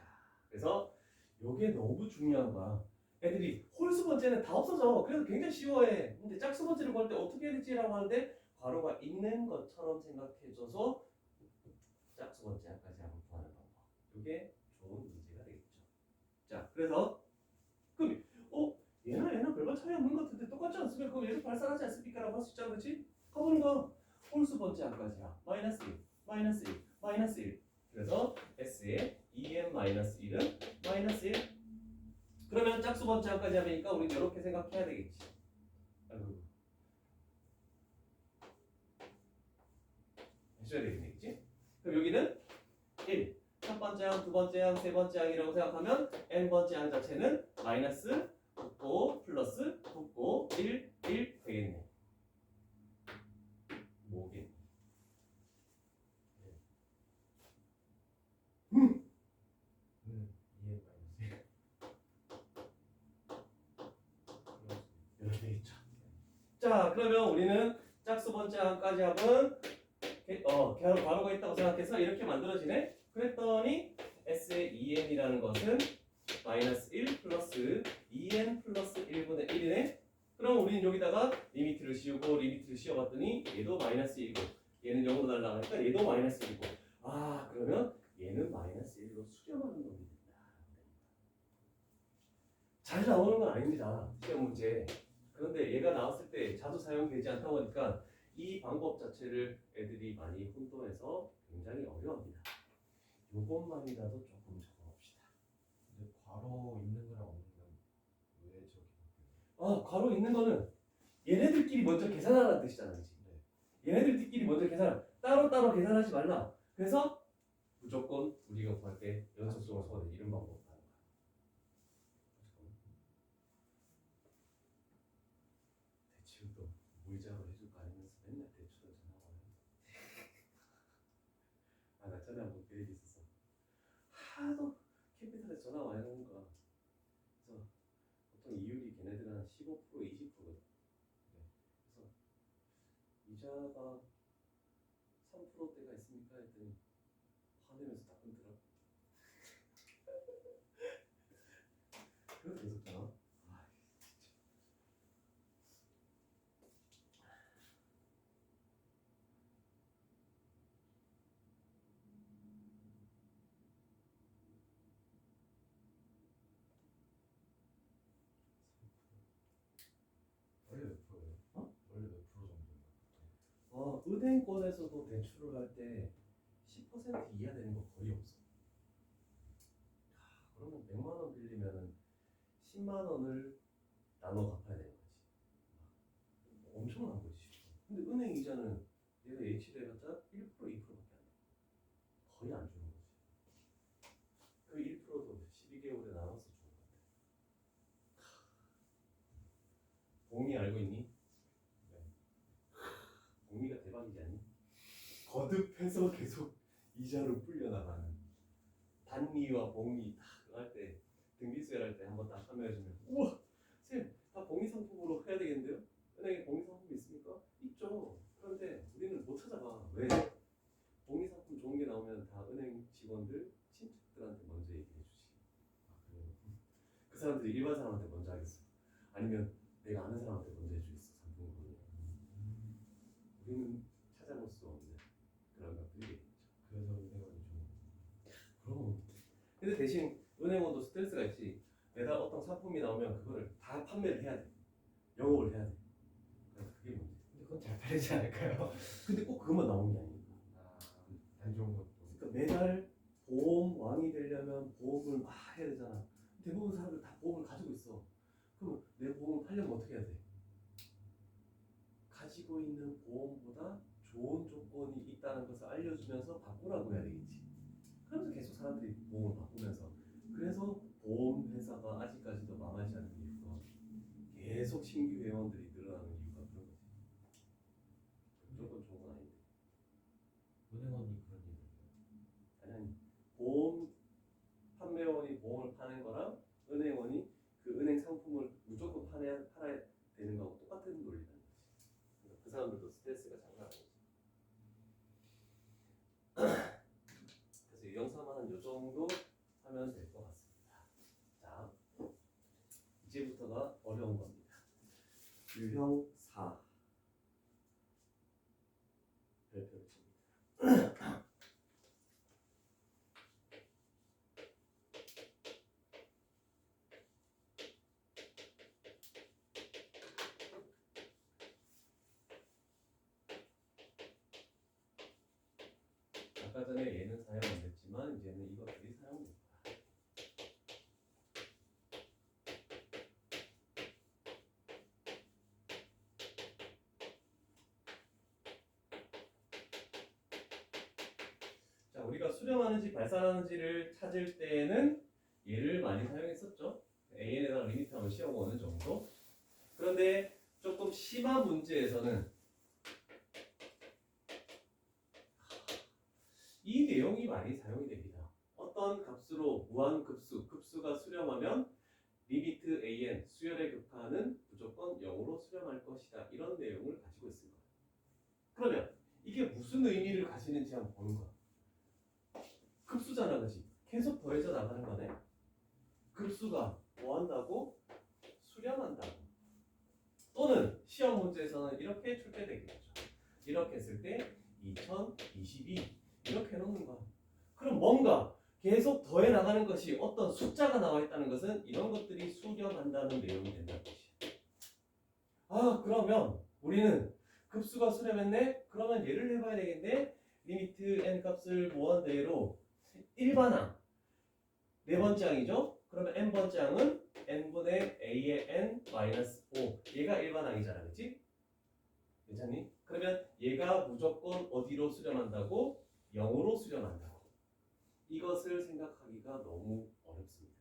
그래서 이게 너무 중요한 거야. 애들이 홀수 번째는 다 없어져. 그래서 굉장히 쉬워해. 근데 짝수 번째를 구할 때 어떻게 해야 되지라고 하는데 괄호가 있는 것처럼 생각해줘서 짝수 번째 한까지 한번 구하는 방법. 이게 좋은 문제가 되겠죠. 자, 그래서 그럼 얘나 별반 차이 없는 것 같은데 똑같지 않습니까? 그럼 얘도 발산하지 않습니까? 라고 할 수 있잖아, 그렇지? 가보는 거 홀수 번째 한까지야. 마이너스 1, 마이너스 1, 마이너스 1. 그래서 S의 2n-1은 마이너스 1. 그러면 짝수 번째 한까지 하니까 우리는 이렇게 생각해야 되겠지. 해줘야 되겠지? 그럼 여기는 1. 첫 번째 항, 두 번째 항, 세 번째 항이라고 생각하면 n번째 항 자체는 마이너스 붙고 플러스 붙고 1, 1 되겠네. 뭐겠니? 이렇게 되겠죠. 자, 그러면 우리는 짝수 번째 항까지 합은 괄호가 있다고 생각해서 이렇게 만들어지네. 그랬더니 S의 2n이라는 것은 마이너스 1 플러스 2n 플러스 1분의 1이네. 그럼 우리는 여기다가 리미트를 씌우고 리미트를 씌워봤더니 얘도 마이너스 1이고 얘는 0으로 날아가니까 얘도 마이너스 1이고 그러면 얘는 마이너스 1로 수렴하는 놈이 된다. 잘 나오는 건 아닙니다. 시험 문제. 그런데 얘가 나왔을 때 자주 사용되지 않다 보니까 이 방법 자체를 애들이 많이 혼동해서 굉장히 어려워합니다. 요것만이라도 조금 적어봅시다. 근데 괄호 있는 거랑 없는 건 왜 저기 바뀌어요? 괄호 있는 거는 얘네들끼리 먼저 계산하라는 뜻이잖아, 그치? 네. 얘네들끼리 먼저 따로따로 계산하지 말라. 그래서 무조건 우리가 구할 때 연속적으로 써야 돼. 이런 방법 하는 거야. 대치우도 물장을 해줄 거 아니면서 맨날 대치우도 전화 와요. 나 전에 한번 그 얘기 있었어. 하도 캐피탈에서 전화 와야 하는 거야. 그래서 보통 이율이 걔네들은 한 15%, 20%거든. 그래서 이자가 3%대가 있습니까? 했더니 화내면서 다 끊더라. 그래서 계속 전화. 원래 몇 프로예요? 원래 몇 프로 정도인가? 은행권에서도 대출을 할 때 10% 이하 되는 거 거의 없어. 그러면 100만 원 빌리면은 10만 원을 나눠 갚아야 되는 거지. 엄청난 거지. 근데 은행 이자는 얘가 H를 해봤자 1% 2%밖에 안 돼. 거의 안 주는 거지. 그 1%도 12개월에 나눠서 주는 건데. 봉이 알고 있니? 봉이가 대박이지 않니? 거듭해서 계속 이자로 불려나가는 단리와 봉이 딱 할 때 등기수열 할 때 한번 딱 참여해주면 우와 쌤 다 봉이 상품으로 해야 되겠는데요? 은행에 봉이 상품 있습니까? 있죠. 그런데 우리는 못 찾아봐. 왜? 봉이 상품 좋은 게 나오면 다 은행 직원들 친척들한테 먼저 얘기해 주지. 그 사람들이 일반 사람한테 먼저 하겠어. 아니면 내가 아는 사람한테 먼저 해주겠어. 상품으로. 우리는 찾아볼 수 없는 그런 것들이 있죠. 그래서 은행원이 좀 그럼. 근데 대신 은행원도 스트레스가 있지. 매달 어떤 상품이 나오면 그거를 다 판매를 해야 돼. 영업을 해야 돼. 그래서 그게 문제. 근데 그건 잘 팔리지 않을까요? 근데 꼭 그것만 나오는 게 아니니까. 안 좋은 것도 그러니까 매달 보험 왕이 되려면 보험을 막 해야 되잖아. 대부분 사람들 다 보험을 가지고 있어. 그럼 내 보험을 팔려면 어떻게 해야 돼? 가지고 있는 보험보다 좋은 조건이 있다는 것을 알려주면서 바꾸라고 해야 되겠지. 그러면서 계속 사람들이 보험을 바꾸면서 그래서 보험회사가 아직까지도 망하지 않는 이유가 계속 신규 회원들이 늘어나는 이유가 그런 거지. 무조건 좋은 건 아닌데. 은행원이 그런 일을 아니 보험 판매원이 보험을 파는 거랑 은행원이 그 은행 상품을 무조건 팔아야 되는 거하고 똑같은 논리라는 거지. 그러니까 그 사람들도 스트레스가 장난 아니지. 그래서 이 영상만 한 요 정도 하면 될 것 같습니다. 자, 이제부터가 어려운 겁니다. 유형 4 별표를 칩니다. 아까 전에 얘는 사용 안 됐지만 이제는 이것들이 사용됩니다. 자, 우리가 수렴하는지 발산하는지를 찾을 때에는 얘를 많이 사용했었죠. AN에다가 리미트하면 씌우고 어느 정도. 그런데 조금 심한 문제에서는 이 내용이 많이 사용이 됩니다. 어떤 값으로 무한급수, 급수가 수렴하면 리미트 AN, 수열의 극한은 무조건 0으로 수렴할 것이다. 이런 내용을 가지고 있습니다. 그러면 이게 무슨 의미를 가지는지 한번 보는 거야. 급수잖아, 그지? 계속 더해져 나가는 거네. 급수가 뭐 한다고? 수렴한다고. 또는 시험 문제에서는 이렇게 출제되겠죠. 이렇게 했을 때 2022 이렇게 해놓는 거야. 그럼 뭔가 계속 더해 나가는 것이 어떤 숫자가 나와 있다는 것은 이런 것들이 수렴한다는 내용이 된다는 것이야. 아, 그러면 우리는 급수가 수렴했네? 그러면 얘를 해봐야 되겠네? 리미트 n 값을 무한대로 일반항 네 번째 항이죠? 그러면 n 번째 항은 n분의 a의 n 마이너스 5 얘가 일반항이잖아, 그치? 괜찮니? 그러면 얘가 무조건 어디로 수렴한다고? 0으로 수렴한다고. 이것을 생각하기가 너무 어렵습니다.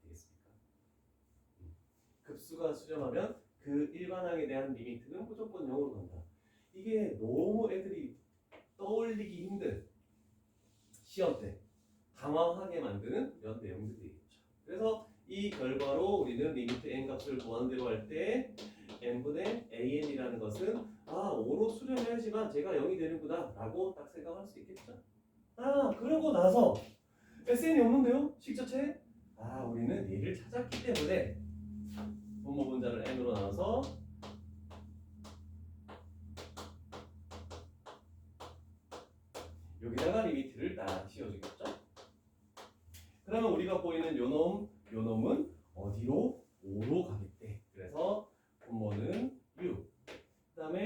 되겠습니까? 급수가 수렴하면 그 일반항에 대한 리미트는 무조건 0으로 간다. 이게 너무 애들이 떠올리기 힘든 시험 때 당황하게 만드는 이런 내용들이겠죠. 그래서 이 결과로 우리는 리미트 n 값을 무한대로 할 때 n분의 an이라는 것은 5로 수렴해야지만 제가 0이 되는구나 라고 딱 생각할 수 있겠죠. 그러고 나서 SN이 없는데요? 식자체? 우리는 얘를 찾았기 때문에 분모 분자를 n으로 나눠서 여기다가 리미트를 딱 씌워주겠죠. 그러면 우리가 보이는 요 놈은 어디로? 5로 가겠대. 그래서 분모는 6. 그 다음에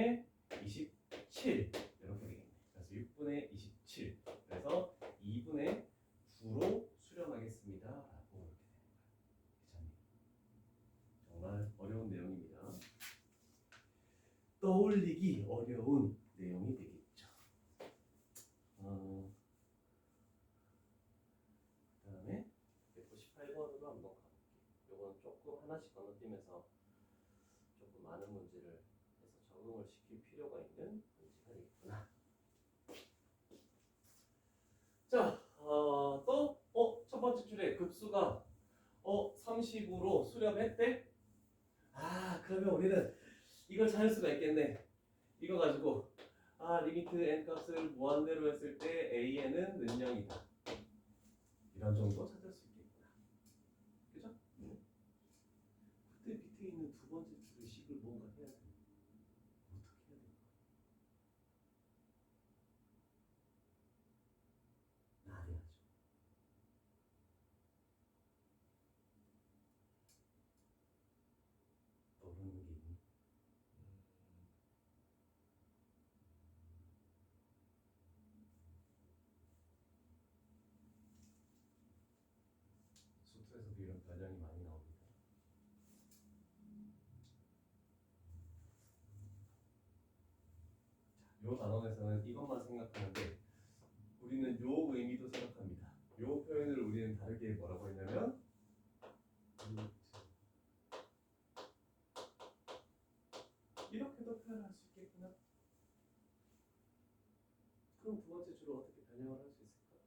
풀리기 어려운 내용이 되겠죠. 그다음에 198번으로 한번 가볼게요. 요거는 조금 하나씩 건너뛰면서 조금 많은 문제를 해서 적응을 시킬 필요가 있는 문제가 되겠구나. 자, 첫 번째 줄에 급수가 30으로 수렴했대? 그러면 우리는 이걸 찾을 수가 있겠네. 이거 가지고 리미트 n 값을 무한대로 했을 때 an은 는 0이다. 이런 정도 찾을 수 있겠구나. 그죠? 그때 밑에 있는 두 번째 줄의 식을 뭔가 해야 돼. 어떻게 해야 될까? 나래야죠. 떠오르는 게 있니? 수투에서도 이런 변형이 많이 나옵니다. 요 단원에서는 이것만 생각하는데 우리는 요 의미도 생각합니다. 요 표현을 우리는 다르게 뭐라고 했냐면 이렇게도 표현할 수 있겠구나. 그럼 두 번째 줄을 어떻게 변형을 할 수 있을까?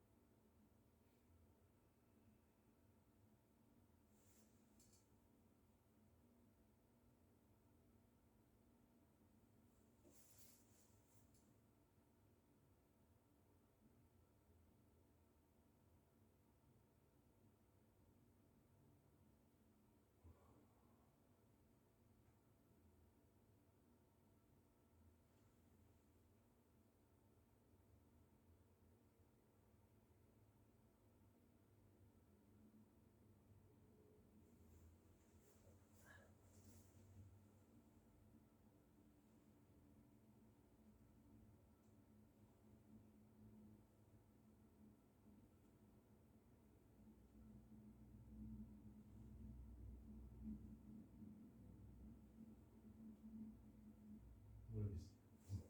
모르겠어요.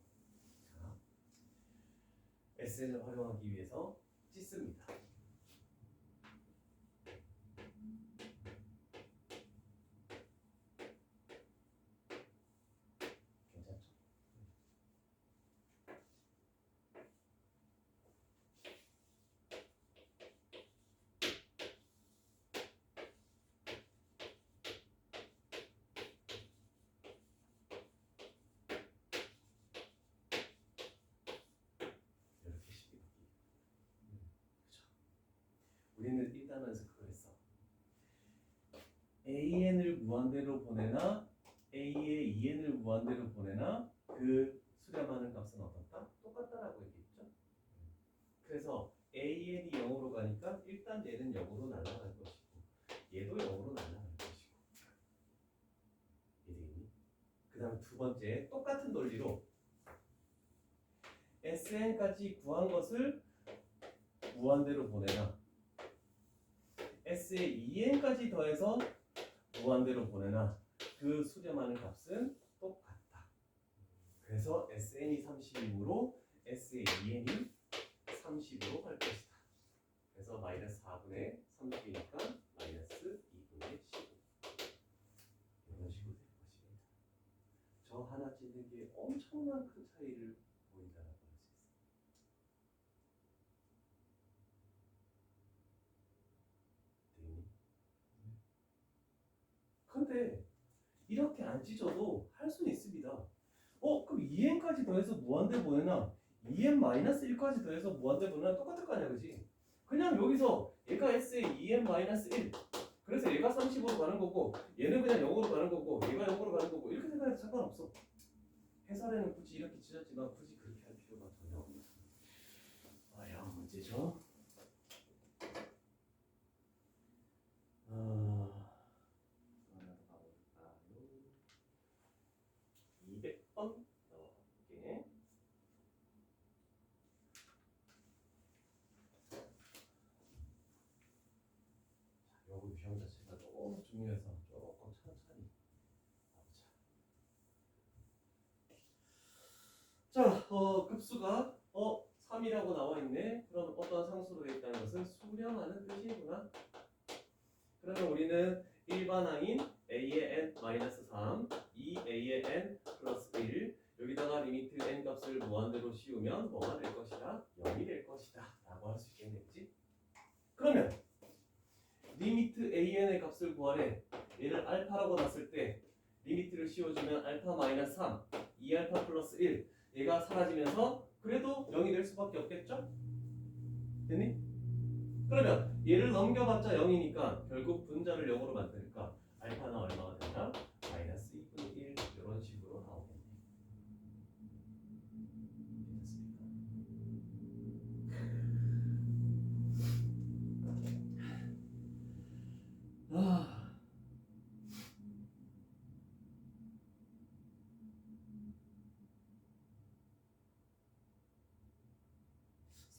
자, SN을 활용하기 위해서 찢습니다. 괜찮죠? 이렇게 식이 바뀌고. 그렇죠. 우리는 1단원에서 그걸 했어. an을 무한대로 보내나 a의 2n을 무한대로 보내나 그 수렴하는 값은 어떻다? 똑같다라고 얘기했죠. 그래서 an이 0으로 가니까 일단 얘는 0으로 날아갈 것이고 얘도 0으로 날아갈 것이고. 이해되겠니? 그 다음 두 번째 똑같은 논리로 sn까지 구한 것을 무한대로 보내나 s의 2n까지 더해서 무한대로 보내나 그 수렴하는 값은 똑같다. 그래서 sn이 30이므로 s의 2n이 30으로 갈 것이다. 그래서 마이너스 4분의 30이니까 마이너스 2분의 15 이런 식으로 될 것입니다. 저 하나 찢는 게 엄청난 큰 차이를 보인다라고 할 수 있어요. 근데 이렇게 안 찢어도 할 수는 있습니다. 그럼 2n까지 더해서 무한대 보내나 2n-1까지 더해서 무한대 보내나 똑같을 거 아니야, 그지? 그냥 여기서 얘가 s의 2n-1 그래서 얘가 30으로 가는 거고 얘는 그냥 0으로 가는 거고 얘가 0으로 가는 거고 이렇게 생각해도 상관없어. 해설에는 굳이 이렇게 찢었지만 굳이 그렇게 할 필요가 전혀 없는 어려운 문제죠. 하나 더 가볼까요? 200번 넘어갈게. 요거 유형 자체가 너무 중요해서 조금 천천히 가보자. 급수가 3이라고 나와 있네. 그럼 어떤 상수로 되어 있다는 것은 수렴하는 뜻이구나. 그러면 우리는 일반항인 a의 n-3, 2a의 n 플러스 1 여기다가 리미트 n 값을 무한대로 씌우면 뭐가 될 것이다? 0이 될 것이다 라고 할 수 있겠네. 그치? 그러면 리미트 an의 값을 구하래. 얘를 알파라고 놨을 때 리미트를 씌워주면 알파 마이너스 3, 2알파 플러스 1 얘가 사라지면서 그래도 0이 될 수밖에 없겠죠? 됐니? 그러면 얘를 넘겨봤자 0이니까 결국 분자를 0으로 만드니까 알파는 얼마가 되나? 마이너스 2분의 1 이런 식으로 나오겠네. 됐습니까?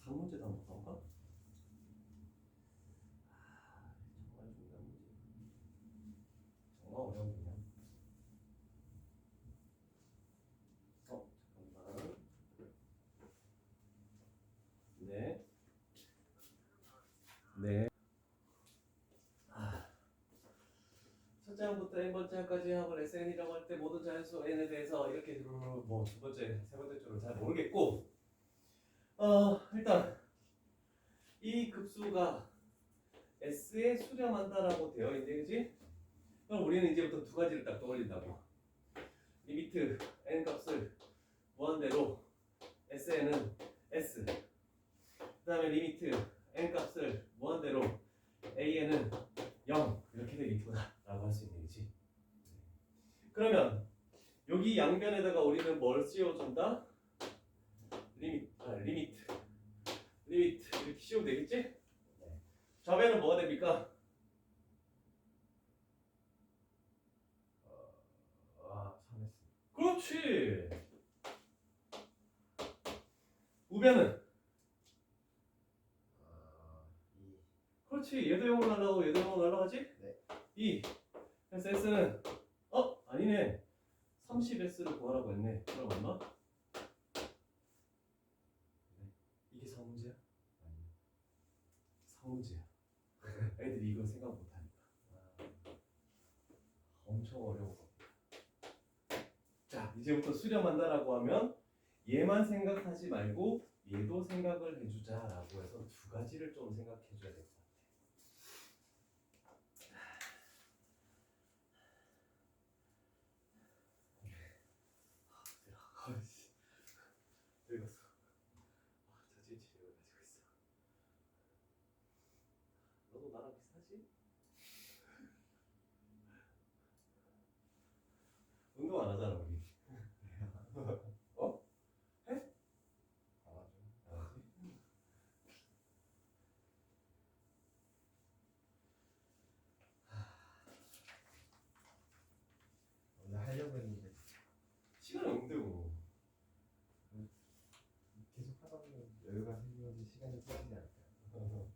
3문제도 한번 볼까? 정말 중요한 문제. 정말 어려운 문제야. 잠깐만. 네. 네. 첫째 항부터 n번째 항까지 합을 SN이라고 할 때 모든 자연수 n에 대해서 이렇게 뭐 두 번째, 세 번째 줄은 잘 모르겠고 일단 이 급수가 S에 수렴한다라고 되어 있네, 그지? 그럼 우리는 이제부터 두 가지를 딱 떠올린다고. 리미트 n 값을 무한대로 SN은 S. 그 다음에 리미트 n 값을 무한대로 AN은 0 이렇게 되겠구나 라고 할 수 있는 거지. 그러면 여기 양변에다가 우리는 뭘 씌워준다? 리미트 이렇게 씌우면 되겠지? 좌변은 뭐가 됩니까? 그렇지. 우변은 그렇지. 얘도 0으로 날라가고 얘도 0으로 날라가지? 네. 2. 그래서 S는 아니네. 30S를 구하라고 했네. 그럼 얼마? 이게 4문제야? 아니요. 4문제야. 애들이 이거 생각 못하니까. 엄청 어려워. 자, 이제부터 수렴한다라고 하면 얘만 생각하지 말고 얘도 생각을 해주자라고 해서 두 가지를 좀 생각해줘야 될 것 같아. 늙었어. 자진 치료를 가지고 있어. 너도 나랑 비슷하지? 운동 안 하잖아 우리. 해? 안 하지. 원래 하려고 했는데 시간이 없는데 뭐. 계속 하다 보면 여유가 생기면서 시간이 빠지지 않을까요?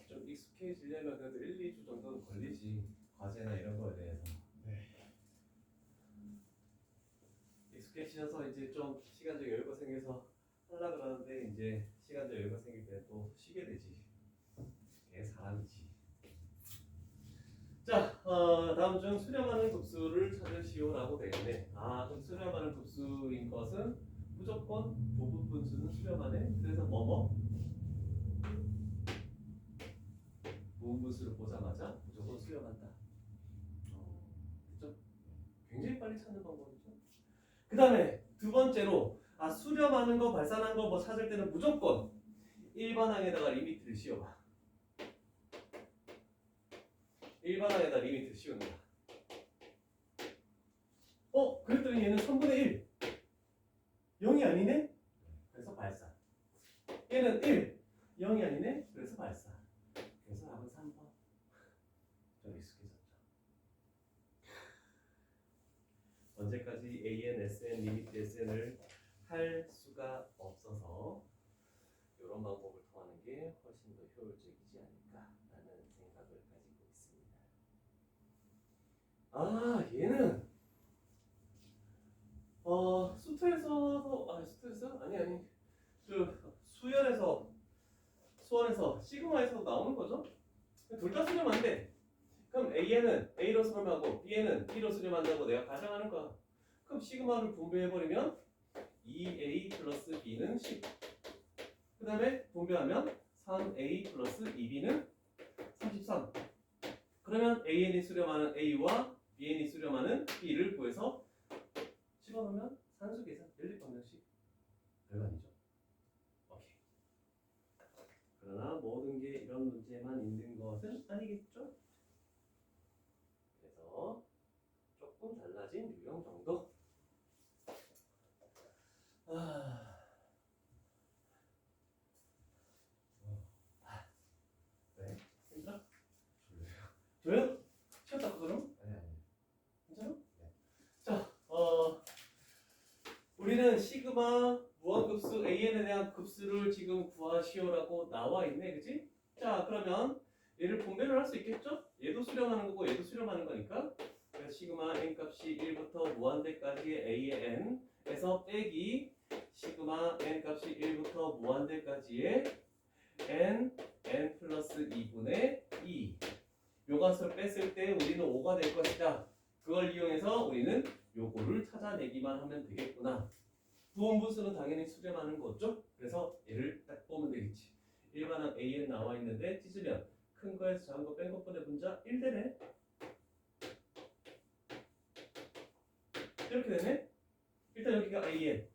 좀 익숙해지려면 그래도 1, 2주 정도는 걸리지. 과제나 이런 거에 대해서. 네. 익숙해지셔서 이제 좀 시간적 여유가 생겨서 하려고 그러는데 이제 시간적 여유가 생길 때 또 쉬게 되지. 그게 사람이지. 자, 다음 중 수렴하는 급수를 찾으시오라고 되겠네. 그럼 수렴하는 급수인 것은 무조건 부분 분수는 수렴하네. 그래서 뭐뭐? 부분 분수를 보자마자 무조건 수렴한다. 그렇죠? 굉장히 빨리 찾는 방법이죠. 그 다음에 두 번째로 수렴하는 거, 발산한 거 뭐 찾을 때는 무조건 일반항에다가 리미트를 씌워봐. 일반항에다 리미트를 씌우는 거야. 그랬더니 얘는 3분의 1. 0이 아니네? 그래서 발산. 얘는 1. 0이 아니네? 그래서 발산. 그래서 답은 3번. 좀 익숙해졌죠. 언제까지 AN, SN, 리미트 SN을 할 수가 없어서 이런 방법을 통하는 게 훨씬 더 효율적이지 않을까라는 생각을 가지고 있습니다. 얘는 수트에서 시그마에서 나오는 거죠. 둘 다 수렴 안 돼. 그럼 A에는 A로 수렴하고 B에는 B로 수렴한다고 내가 가정하는 거야. 그럼 시그마를 분배해버리면 2A 플러스 B는 10. 그 다음에 분배하면 3A 플러스 2B는 33. 그러면 AN이 수렴하는 A와 BN이 수렴하는 B를 구해서 집어넣으면 산수 계산 연립방정식 별거 아니죠. 오케이. 그러나 모든 게 이런 문제만 있는 것은 아니겠죠. 그래서 조금 달라진 유형 정도. 네. 힘들어? 줘요? 쉬었다 그럼? 아니 아니. 괜찮아? 자, 우리는 시그마 무한급수 AN에 대한 급수를 지금 구하시오라고 나와 있네, 그치? 자, 그러면 얘를 분배를 할 수 있겠죠? 얘도 수렴하는 거고 얘도 수렴하는 거니까. 그래서 시그마 n 값이 1부터 무한대까지의 a의 n에서 빼기 시그마 n 값이 1부터 무한대까지의 n 플러스 2분의 2. 요것을 뺐을 때 우리는 5가 될 것이다. 그걸 이용해서 우리는 요거를 찾아내기만 하면 되겠구나. 부분분수는 당연히 수렴하는 거죠. 그래서 얘를 딱 보면 되겠지. 일반항 AN 나와 있는데 찢으면 큰 거에서 작은 거 뺀 것분의 분자 1되네. 이렇게 되네. 일단 여기가 AN.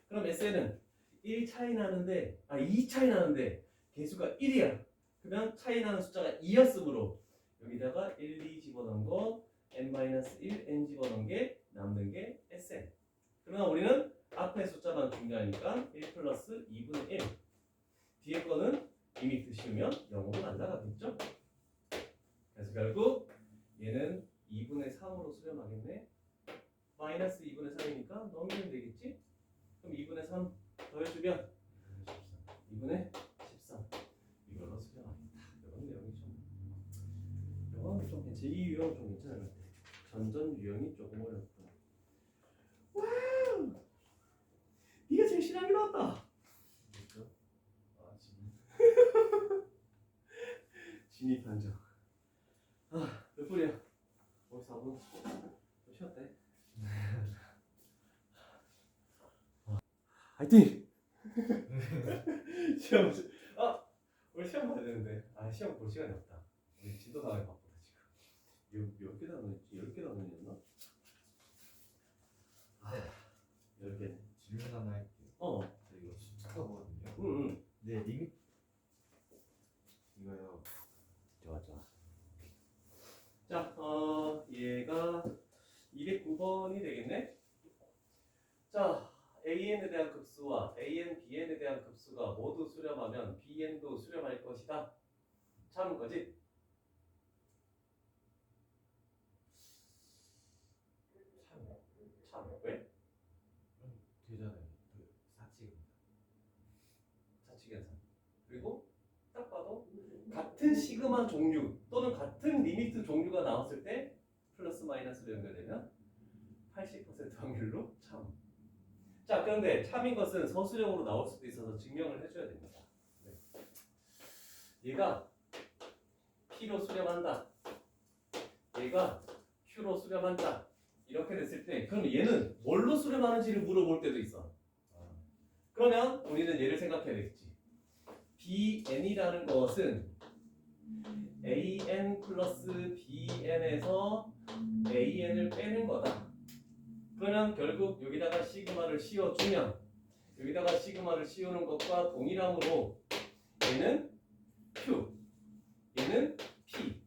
그럼 SN은 1 차이 나는데 2 차이 나는데 개수가 1이야. 그러면 차이 나는 숫자가 2였으므로 여기다가 1, 2 집어넣은 거 n-1 n 집어넣은 게 남는 게 SN. 그러나 우리는 앞에 숫자만 중요하니까 1 플러스 2분의 1. 뒤에 거는 리미트 씌우면 0으로 날라가겠죠? 그래서 결국 얘는 2분의 3으로 수렴하겠네. 마이너스 2분의 3이니까 넘기면 되겠지? 그럼 2분의 3 더해주면 2분의 13. 이걸로 수렴하겠다. 이런 내용이 이건 좀 제2 유형 좀 괜찮은 것 같아. 전전 유형이 조금 어렵구나. 와우! 네가 제일 신나게 나왔다. 그렇죠? 아 지금. 진입 판정. 몇 분이야? 54분. 좀 쉬었대. 화이팅! 시험 우리 시험 봐야 되는데 시험 볼 시간이 없다. 우리 지도 나가기 바쁘다 지금. 몇 개 단원이었지? 10개 단원이었나? 10개네. 질문 하나 할게요. 저 이거 숫자거든요. 응. 네 리밋 이거요. 좋아. 자, 얘가 209번이 되겠네. 자, AN에 대한 급수와 AN, BN에 대한 급수가 모두 수렴하면 BN도 수렴할 것이다. 참 거짓. 참 왜? 되잖아요. 그 사칙입니다. 자치계산. 그리고 딱 봐도 같은 시그마 종류 또는 같은 리미트 종류가 나왔을 때 플러스 마이너스로 연결되면 80% 확률로 참. 자, 그런데 참인 것은 서술형으로 나올 수도 있어서 증명을 해줘야 됩니다. 네. 얘가 P로 수렴한다. 얘가 Q로 수렴한다. 이렇게 됐을 때 그럼 얘는 뭘로 수렴하는지를 물어볼 때도 있어. 그러면 우리는 얘를 생각해야 되겠지. BN이라는 것은 AN 플러스 BN에서 AN을 빼는 거다. 그러면 결국 여기다가 시그마를 씌워주면 여기다가 시그마를 씌우는 것과 동일함으로 얘는 Q, 얘는 P.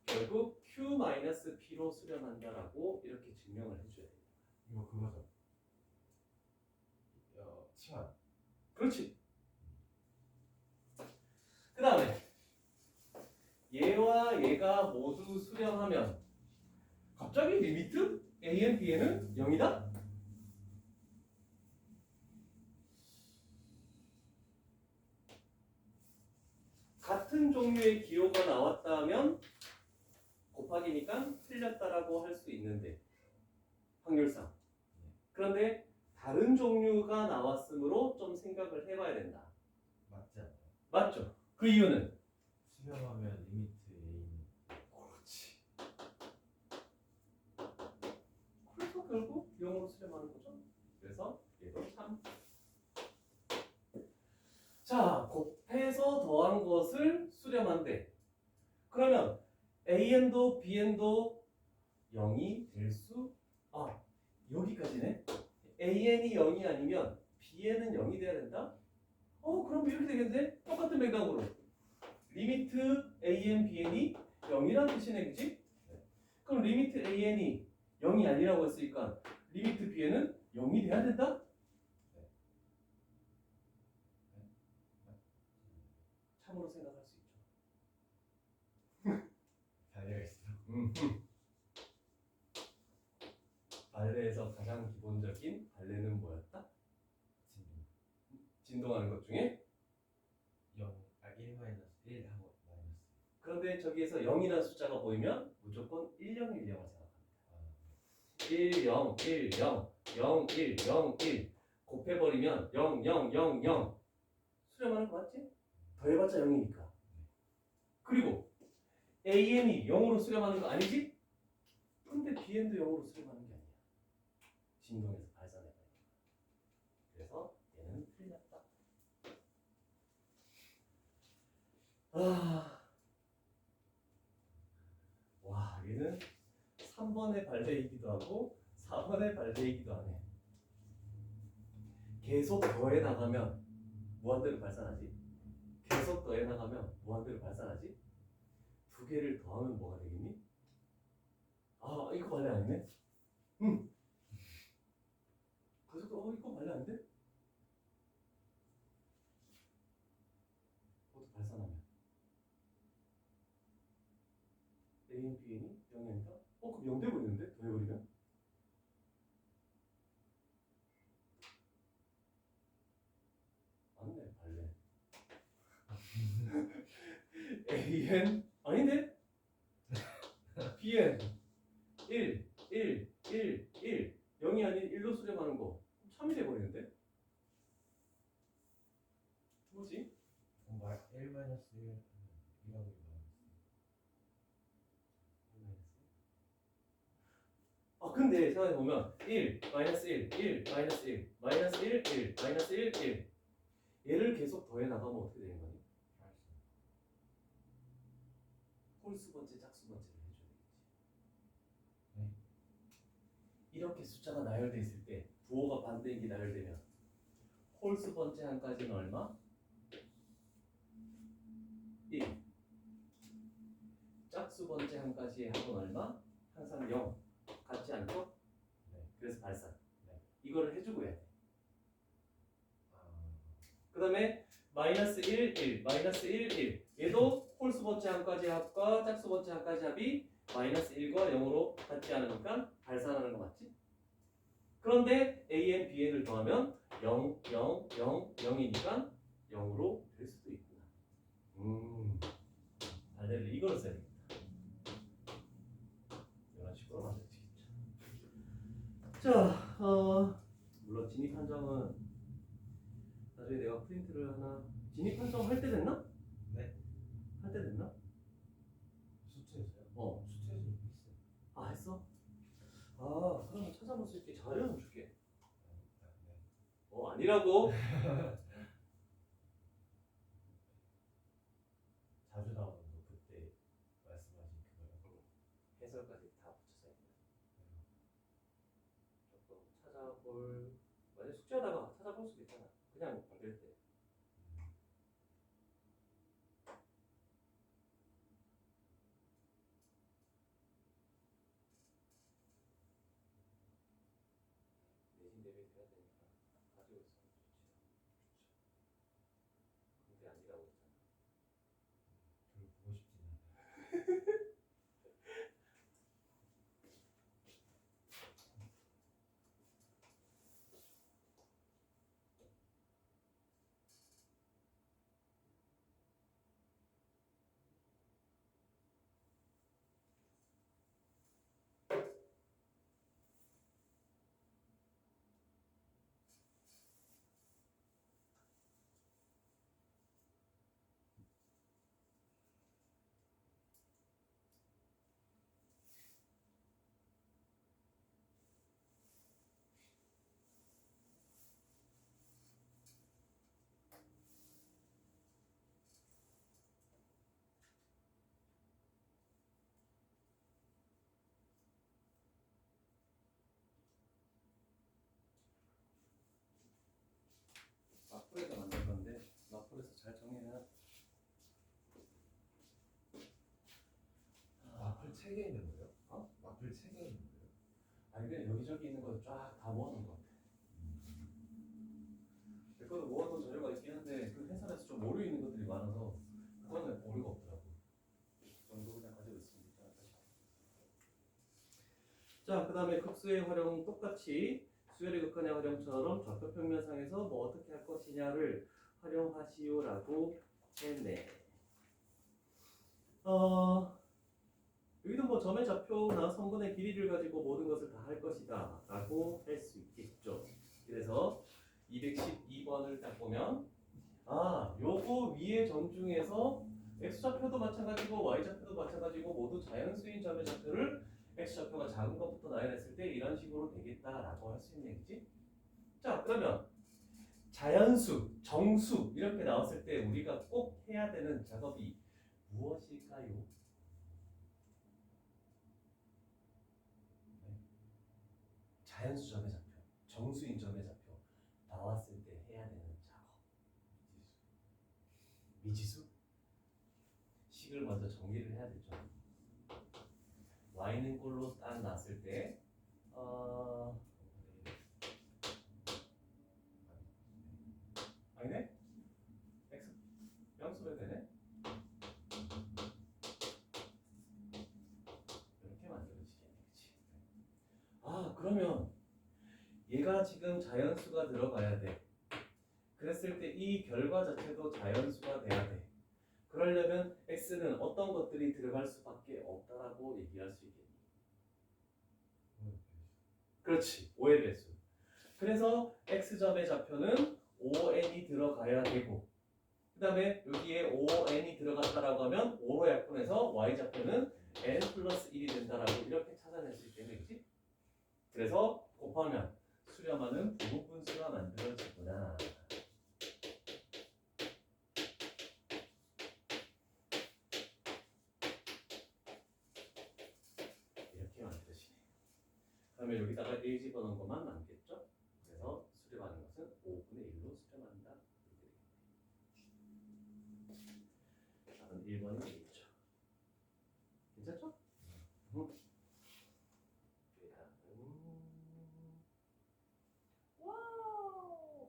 결국 Q-P로 수렴한다라고 이렇게 증명을 해줘야 돼요. 이거 그거죠. 치환. 그렇지. 그 다음에 얘와 얘가 모두 수렴하면 갑자기 리미트 AN, BN은 0이다? 같은 종류의 기호가 나왔다면 곱하기니까 틀렸다라고 할 수 있는데 확률상. 그런데 다른 종류가 나왔으므로 좀 생각을 해봐야 된다. 맞지 않나요? 맞죠? 그 이유는 수렴하면 리미트 A는 그렇지. 그래서 결국 0으로 수렴하는 거죠. 그래서 얘도 참. 자, 곱해서 더한 것을 수렴한대. 그러면 AN도 BN도 0이 될 수, 여기까지네. AN이 0이 아니면 BN은 0이 돼야 된다? 그럼 이렇게 되겠네? 똑같은 맥락으로. 리미트 AN, BN이 0이라는 뜻이네, 그치? 그럼 리미트 AN이 0이 아니라고 했으니까 리미트 BN은 0이 돼야 된다? 참으로 생각할 수 있죠. 달려 있어. 발레에서 가장 기본적인 발레는 뭐였다? 진동. 진동하는 것 중에 1-1 하고 마이너스. 그런데 저기에서 0이라는 숫자가 보이면 무조건 1010을 생각합니다. 10, 1, 0, 0, 1, 0, 1 곱해버리면 0, 0, 0, 0 수렴하는 거 맞지? 더해봤자 0이니까. 그리고 AN이 0으로 수렴하는 거 아니지? 근데 BN도 0으로 수렴하는 게 아니야. 진동에서 발산해버리는 거야. 그래서 얘는 틀렸다. 와, 얘는 3번의 발레이기도 하고 4번의 발레이기도 하네. 계속 더해 나가면 무한대로 발산하지. 계속 더해 나가면 무한대로 발산하지. 두 개를 더하면 뭐가 되겠니? 이거 발레 아니네? 그래서 이거 발레 아닌데? 그것도 발산하면 AN, BN이 0이 아니라 그럼 0 돼버리는데? 더해버리면? 맞네, 발레. AN 아닌데? BN 1, 1, 1, 1 0이 아닌 1로 수렴하는 거 3이 돼버리는데? 뭐지? 1-1 1하고 근데 생각해보면 1, 마이너스 1, 1, 마이너스 1, 마이너스 1, 1, 마이너스 1, 1 얘를 계속 더해 나가면 어떻게 되는 거니? 홀수 번째, 짝수 번째를 해줘야 되겠지. 이렇게 숫자가 나열돼 있을 때 부호가 반대인 게 나열되면 홀수 번째 한까지는 얼마? 1. 짝수 번째 한까지의 합은 얼마? 항상 0. 같지 않죠? 그래서 발산. 이거를 해주고 해야 돼. 그 다음에 마이너스 1, 1, 마이너스 1, 1 얘도 홀수 번째 한까지 합과 짝수 번째 한까지 합이 마이너스 1과 0으로 같지 않으니까 발산하는 거 맞지? 그런데 AN, BN을 더하면 0, 0, 0, 0이니까 0으로 될 수도 있구나. 발레를 이걸로 써야 되겠다. 이런 식으로 만들어지겠죠. 자, 물론 진입 판정은 나중에 내가 프린트를 하나 진입 판정 할 때 됐나? 네. 할 때 됐나? 수트에서요? 수트에서 있어요. 했어? 그러면 찾아볼 수 있게 자료는 줄게. 아니라고? 자주 나오는 거 그때 말씀하신 그거요. 해설까지 다 붙여서 했네. 조금 찾아볼 만약 숙제하다가 찾아볼 수도 있잖아. 그냥 만들 때. 내신 대비 돼야 되니까 가지고 있으면 좋지. 아니 그냥 여기저기 있는 거 쫙 다 모아놓은 것 같아. 내 것도 모아놓은 자료가 있긴 한데 그 해설에서 좀 오류 있는 것들이 많아서 그거는 오류가 없더라고. 그 정도 그냥 가지고 있으면 되지 않을까 싶어. 자, 그 다음에 극수의 활용 똑같이 수열의 극한의 활용처럼 좌표 평면상에서 뭐 어떻게 할 것이냐를 활용하시오라고 했네. 여기도 뭐 점의 좌표나 선분의 길이를 가지고 모든 것을 다 할 것이다 라고 할 수 있겠죠. 그래서 212번을 딱 보면 요거 위에 점 중에서 x좌표도 마찬가지고 y좌표도 마찬가지고 모두 자연수인 점의 좌표를 x좌표가 작은 것부터 나열했을 때 이런 식으로 되겠다라고 할 수 있는 얘기지. 자, 그러면 자연수, 정수 이렇게 나왔을 때 우리가 꼭 해야 되는 작업이 무엇일까요? 자연수 점의 좌표, 정수인 점의 좌표 나왔을 때 해야 되는 작업. 미지수? 식을 먼저 정리를 해야 되죠. y는 꼴로 딱 났을 때 아니네? x 양수면 되네? 이렇게 만들어지겠네, 그치? 그러면 얘가 지금 자연수가 들어가야 돼. 그랬을 때 이 결과 자체도 자연수가 돼야 돼. 그러려면 x는 어떤 것들이 들어갈 수밖에 없다라고 얘기할 수 있겠니? 그렇지, 5의 배수. 그래서 x점의 좌표는 5n이 들어가야 되고 그 다음에 여기에 5n이 들어갔다라고 하면 5로 약분해서 y좌표는 n 플러스 1이 된다라고 이렇게 찾아낼 수 있겠네, 그치? 그래서 곱하면 수렴하는 부분수가 만들어지구나. 이렇게 만들어지네. 그러면 여기다가 1 집어넣은 것만 남겠죠? 그래서 수렴하는 것은 5분의 1로 수렴한다. 답은 1번이 되겠죠. 괜찮죠? 와우!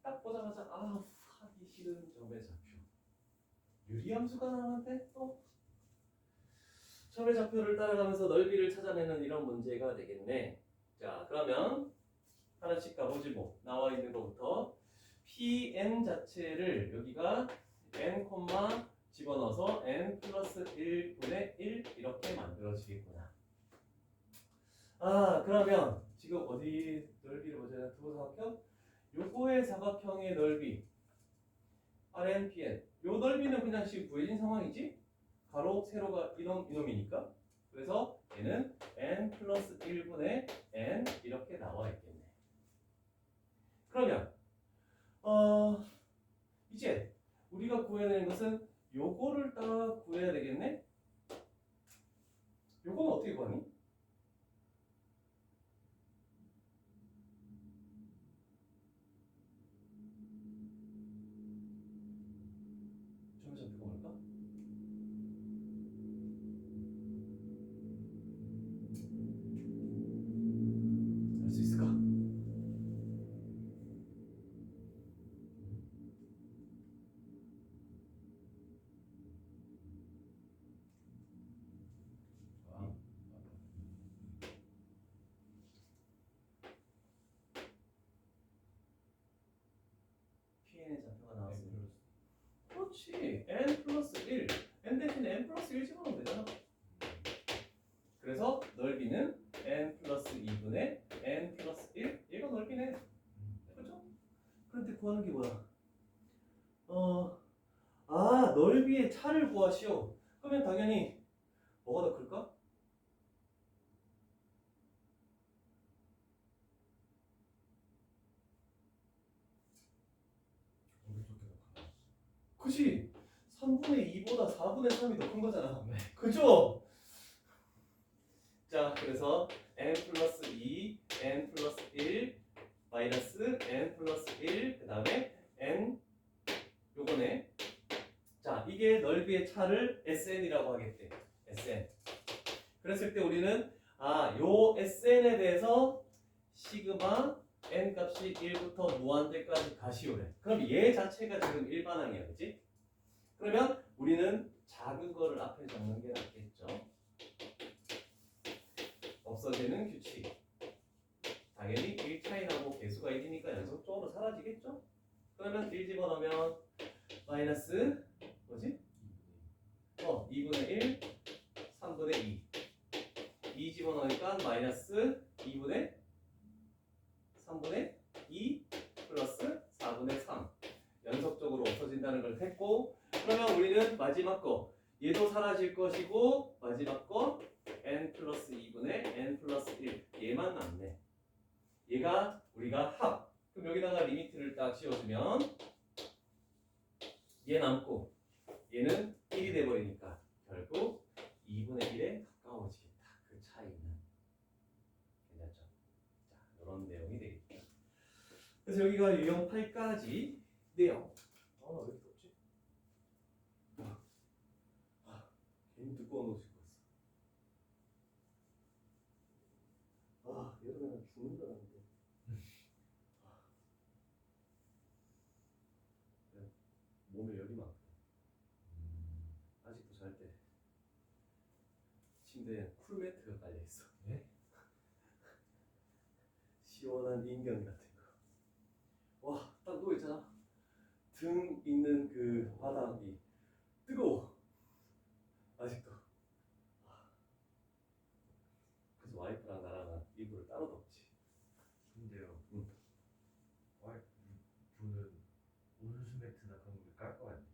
딱 보자마자 하기 싫은 점의 좌표. 유리함수가 나왔는데 또 점의 좌표를 따라가면서 넓이를 찾아내는 이런 문제가 되겠네. 자, 그러면 하나씩 가보지 뭐. 나와 있는 것부터 pn 자체를 여기가 n, 집어넣어서 n 플러스 1분의 1 이렇게 만들어지겠구나. 그러면 지금 어디 넓이를 보자. 두 사각형? 요거의 사각형의 넓이 Rn, Pn. 요 넓이는 그냥 지금 구해진 상황이지? 가로, 세로가 이놈이니까. 그래서 얘는 n 플러스 1분의 n 이렇게 나와 있겠네. 그러면 이제 우리가 구해내는 것은 요거를 딱 구해야 되겠네? 요거는 어떻게 구하니? 점의 좌표가 뭘까? 알 수 있을까? pn의 좌표가 나왔으면 그렇지. n 플러스 1. n 대신에 n 플러스 1 집어넣으면 되잖아. 그래서 넓이는 n 플러스 2분의 n 플러스 1. 얘가 넓이네. 그렇죠? 그런데 구하는 게 뭐야? 넓이의 차를 구하시오. 그러면 당연히 뭐가 더 클까? 그치? 3분의 2보다 4분의 3이 더 큰 거잖아. 네. 그죠? 자, 그래서 n 플러스 2, n 플러스 1, 마이너스 n 플러스 1, 그 다음에 n 요거네. 자, 이게 넓이의 차를 SN이라고 하겠대. SN. 그랬을 때 우리는 요 SN에 대해서 시그마 n 값이 1부터 무한대까지 가시오래. 그럼 얘 자체가 지금 일반항이야, 그치? 그러면 우리는 작은 거를 앞에 적는 게 낫겠죠. 없어지는 규칙. 당연히 1차이 나고 개수가 1이니까 연속적으로 사라지겠죠? 그러면 1 집어넣으면 마이너스 뭐지? 2분의 1, 3분의 2. 2 집어넣으니까 마이너스 2분의 3분의 2 플러스 4분의 3. 연속적으로 없어진다는 걸 했고, 그러면 우리는 마지막 거 얘도 사라질 것이고, 마지막 거 n 플러스 2분의 n 플러스 1 얘만 남네. 얘가 우리가 합. 그럼 여기다가 리미트를 딱 씌워주면 얘 남고 얘는 1이 돼버리니까 결국 2분의 1에 가까워지겠다. 그 차이는. 괜찮죠? 자, 이런 내용이 되겠죠. 그래서 여기가 유형 8까지 내용. 왜 이렇게 덥지? 괜히 두꺼운 옷 입고 있어. 여름에는 죽는 줄 알았는데. 몸에 열이 많고. 아직도 잘 때 침대에 쿨매트가 깔려 있어. 네? 시원한 인견 같은 거. 딱 누워 있잖아. 등 있는 그 바닥이 뜨거워. 아직도. 그래서 와이프랑 나랑 이불을 따로 덮지. 근데요. 응. 와이프는 온수 매트나 그런 거 깔 거 아니에요?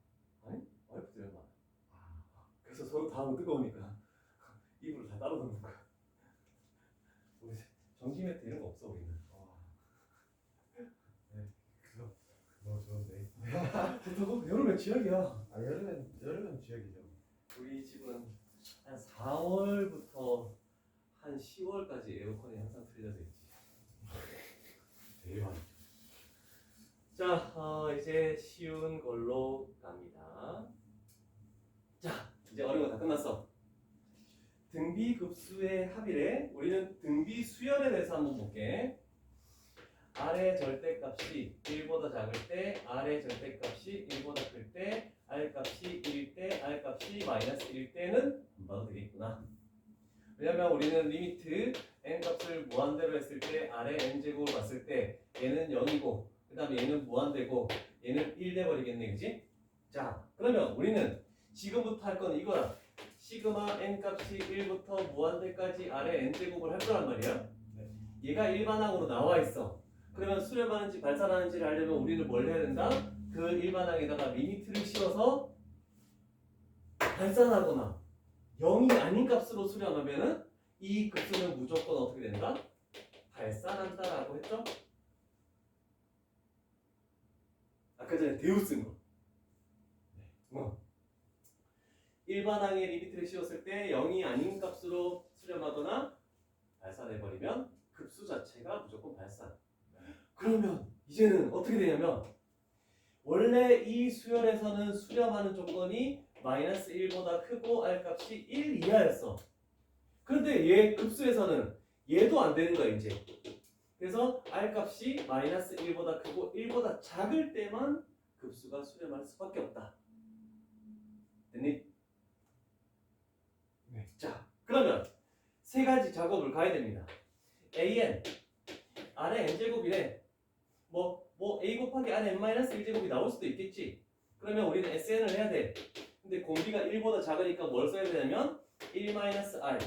아니? 와이프도 얼마 안 해. 그래서 서로 다 뜨거우니까 이불을 다 따로 덮는 거야. 우리 전기 매트 이런 거 없어 우리는. 네, 그거 너무 좋은데. 좋다고? 여름에 지약이야. 여름엔 지역이죠. 우리 집은 한 4월부터 한 10월까지 에어컨이 항상 틀려져 있지. 대박. 자, 이제 쉬운 걸로 갑니다. 자, 이제 어려운 거 다 끝났어. 등비급수의 합이래. 우리는 등비수열에 대해서 한번 볼게. R의 절대값이 1보다 작을 때, R의 절대값이 1보다 클 때, R 값이 1일 때, R 값이 마이너스 1일 때는 안 봐도 되겠구나. 왜냐면 우리는 리미트 n 값을 무한대로 했을 때 R의 n제곱을 봤을 때 얘는 0이고 그 다음에 얘는 무한대고 얘는 1 돼버리겠네, 그지? 자, 그러면 우리는 지금부터 할 건 이거야. 시그마 n 값이 1부터 무한대까지 R의 n제곱을 할 거란 말이야. 얘가 일반항으로 나와 있어. 그러면 수렴하는지 발산하는지를 알려면 우리는 뭘 해야 된다? 그 일반항에다가 리미트를 씌워서 발산하거나 0이 아닌 값으로 수렴하면은 이 급수는 무조건 어떻게 된다? 발산한다라고 했죠? 아까 전에 대우 쓴 거. 일반항에 리미트를 씌웠을 때 0이 아닌 값으로 수렴하거나 발산해버리면 급수 자체가 무조건 발산. 그러면 이제는 어떻게 되냐면 원래 이 수열에서는 수렴하는 조건이 마이너스 1보다 크고 R 값이 1 이하였어. 그런데 얘 급수에서는 얘도 안 되는 거야 이제. 그래서 R 값이 마이너스 1보다 크고 1보다 작을 때만 급수가 수렴할 수밖에 없다. 됐니? 네. 자, 그러면 세 가지 작업을 가야 됩니다. AN R의 n제곱이래. 뭐 A 곱하기 R의 n-1제곱이 나올 수도 있겠지. 그러면 우리는 SN을 해야 돼. 근데 공비가 1보다 작으니까 뭘 써야 되냐면 1-R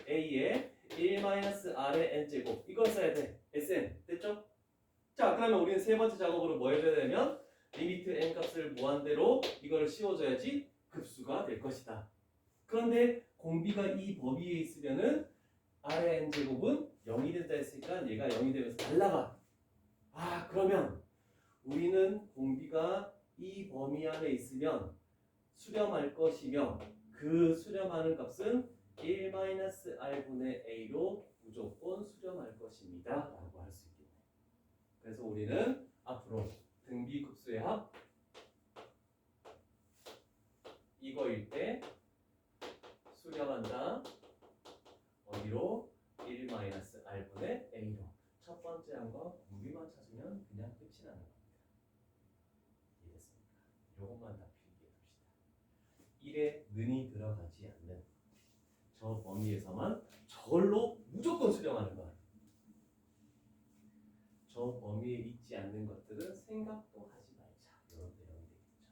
A에 1-R의 n제곱 이걸 써야 돼. SN 됐죠? 자, 그러면 우리는 세 번째 작업으로 뭐 해줘야 되냐면 리미트 n 값을 무한대로 이걸 씌워줘야지 급수가 될 것이다. 그런데 공비가 이 범위에 있으면은 R의 n제곱은 0이 된다 했으니까 얘가 0이 되면서 날라가. 그러면 우리는 공비가 이 범위 안에 있으면 수렴할 것이며 그 수렴하는 값은 1-R분의 A로 무조건 수렴할 것입니다 라고 할 수 있겠네. 그래서 우리는 앞으로 등비급수의 합 이거일 때 수렴한다 어디로? 끝이 나는 겁니다. 이해됐습니까? 요것만 다 필기해 둡시다. 1에 는이 들어가지 않는 저 범위에서만 저걸로 무조건 수렴하는 거야. 저 범위에 있지 않는 것들은 생각도 하지 말자. 이런 내용이 되겠죠.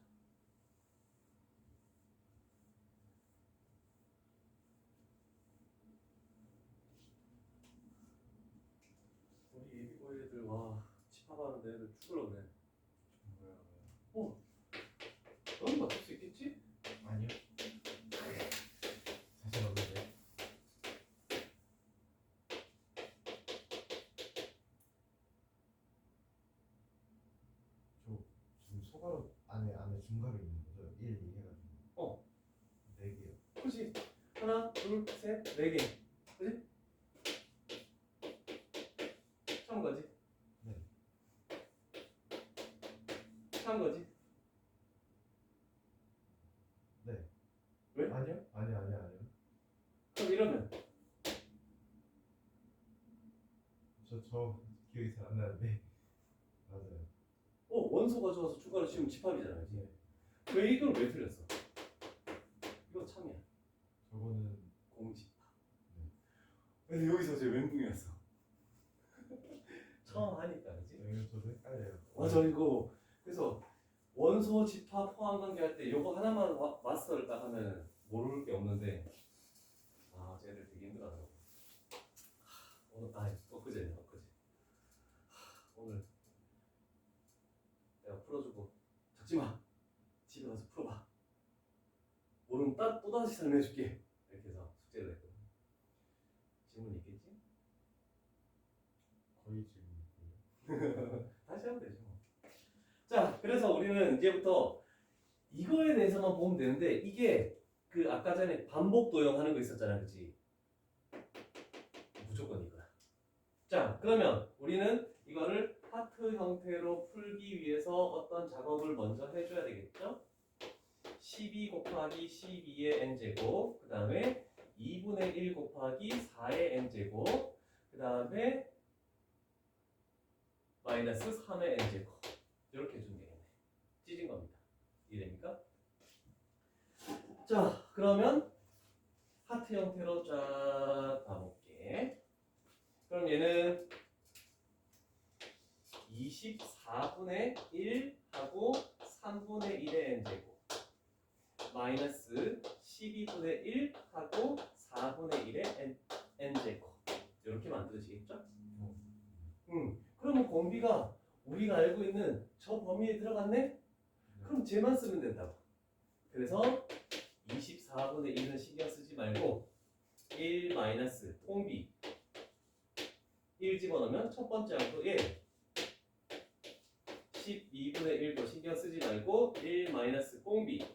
우리 예비고 애들 와 집합하는데 애들 죽으려 그래. 뭐야? 너는 맞출 수 있겠지? 아니요. 자신 없는데. 저 지금 소가로 안에 중갑이 있는 거죠? 1, 2 해가지고. 어. 4개요. 그렇지. 하나, 둘, 셋, 네 개. 그렇지? 참 거지? 네. 참 거지? 네. 왜? 아니요? 아니요. 그럼 이러면 저 기억이 잘 안 나는데. 맞아요. 원소 가져와서 추가로 치우면 집합이잖아, 그지? 왜 이걸 왜 틀렸어? 이거 참이야. 저거는 공집합. 네. 근데 여기서 제 멘붕이었어. 처음 하니까, 그지? 저도 헷갈려요. 맞아, 이거. 그래서 원소 집합 포함 관계 할 때 요거 하나만 마스터를 딱 하면 모를 게 없는데, 아, 쟤들 되게 힘들어하더라고. 오늘, 엊그제네. 오늘 내가 풀어주고 적지마 집에 가서 풀어봐 모르면 또다시 설명해줄게 이렇게 해서 숙제를 했거든. 질문 있겠지? 거의 지금 있고요. 다시 하면 되죠 뭐. 자, 그래서 우리는 이제부터 이거에 대해서만 보면 되는데 이게 그 아까 전에 반복 도형하는 거 있었잖아, 그치? 무조건 이거야. 자, 그러면 우리는 이거를 파트 형태로 풀기 위해서 어떤 작업을 먼저 해줘야 되겠죠? 12 곱하기 12의 n제곱, 그 다음에 2분의 1 곱하기 4의 n제곱, 그 다음에 마이너스 3의 n제곱. 이렇게 해주면 되겠네. 찢은 겁니다. 이해됩니까? 자, 그러면 하트 형태로 쫙 봐볼게. 그럼 얘는 24분의 1하고 3분의 1의 n제곱 마이너스 12분의 1하고 4분의 1의 n제곱 이렇게 만들어지겠죠? 그러면 공비가 우리가 알고 있는 저 범위에 들어갔네? 그럼 쟤만 쓰면 된다고. 그래서 24분의 1은 신경 쓰지 말고 1 마이너스 공비 1 집어넣으면 첫 번째 항도 1 12분의 1도 신경 쓰지 말고 1 마이너스 공비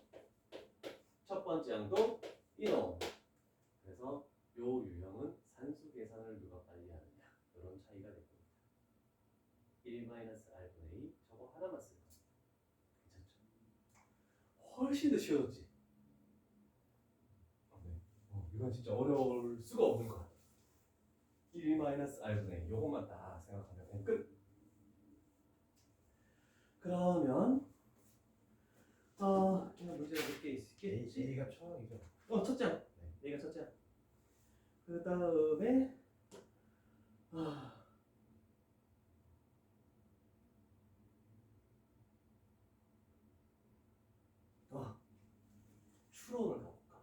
첫 번째 항도 이놈. 그래서 요 유형은 산수 계산을 누가 빨리 하느냐 이런 차이가 될 겁니다. 1 마이너스 r분의 2 저거 하나만 쓸 겁니다. 괜찮죠? 훨씬 더 쉬워졌지? 이건 진짜 어려울 수가 없는 것 같아. 1 마이너스 r분의 2 요것만 딱 생각하면 그냥 끝. 그러면 그냥 문제가 몇 개 있겠지? A가 처음이죠. 첫째 항. 얘가 첫째 항. 그 다음에 추론을 가볼까?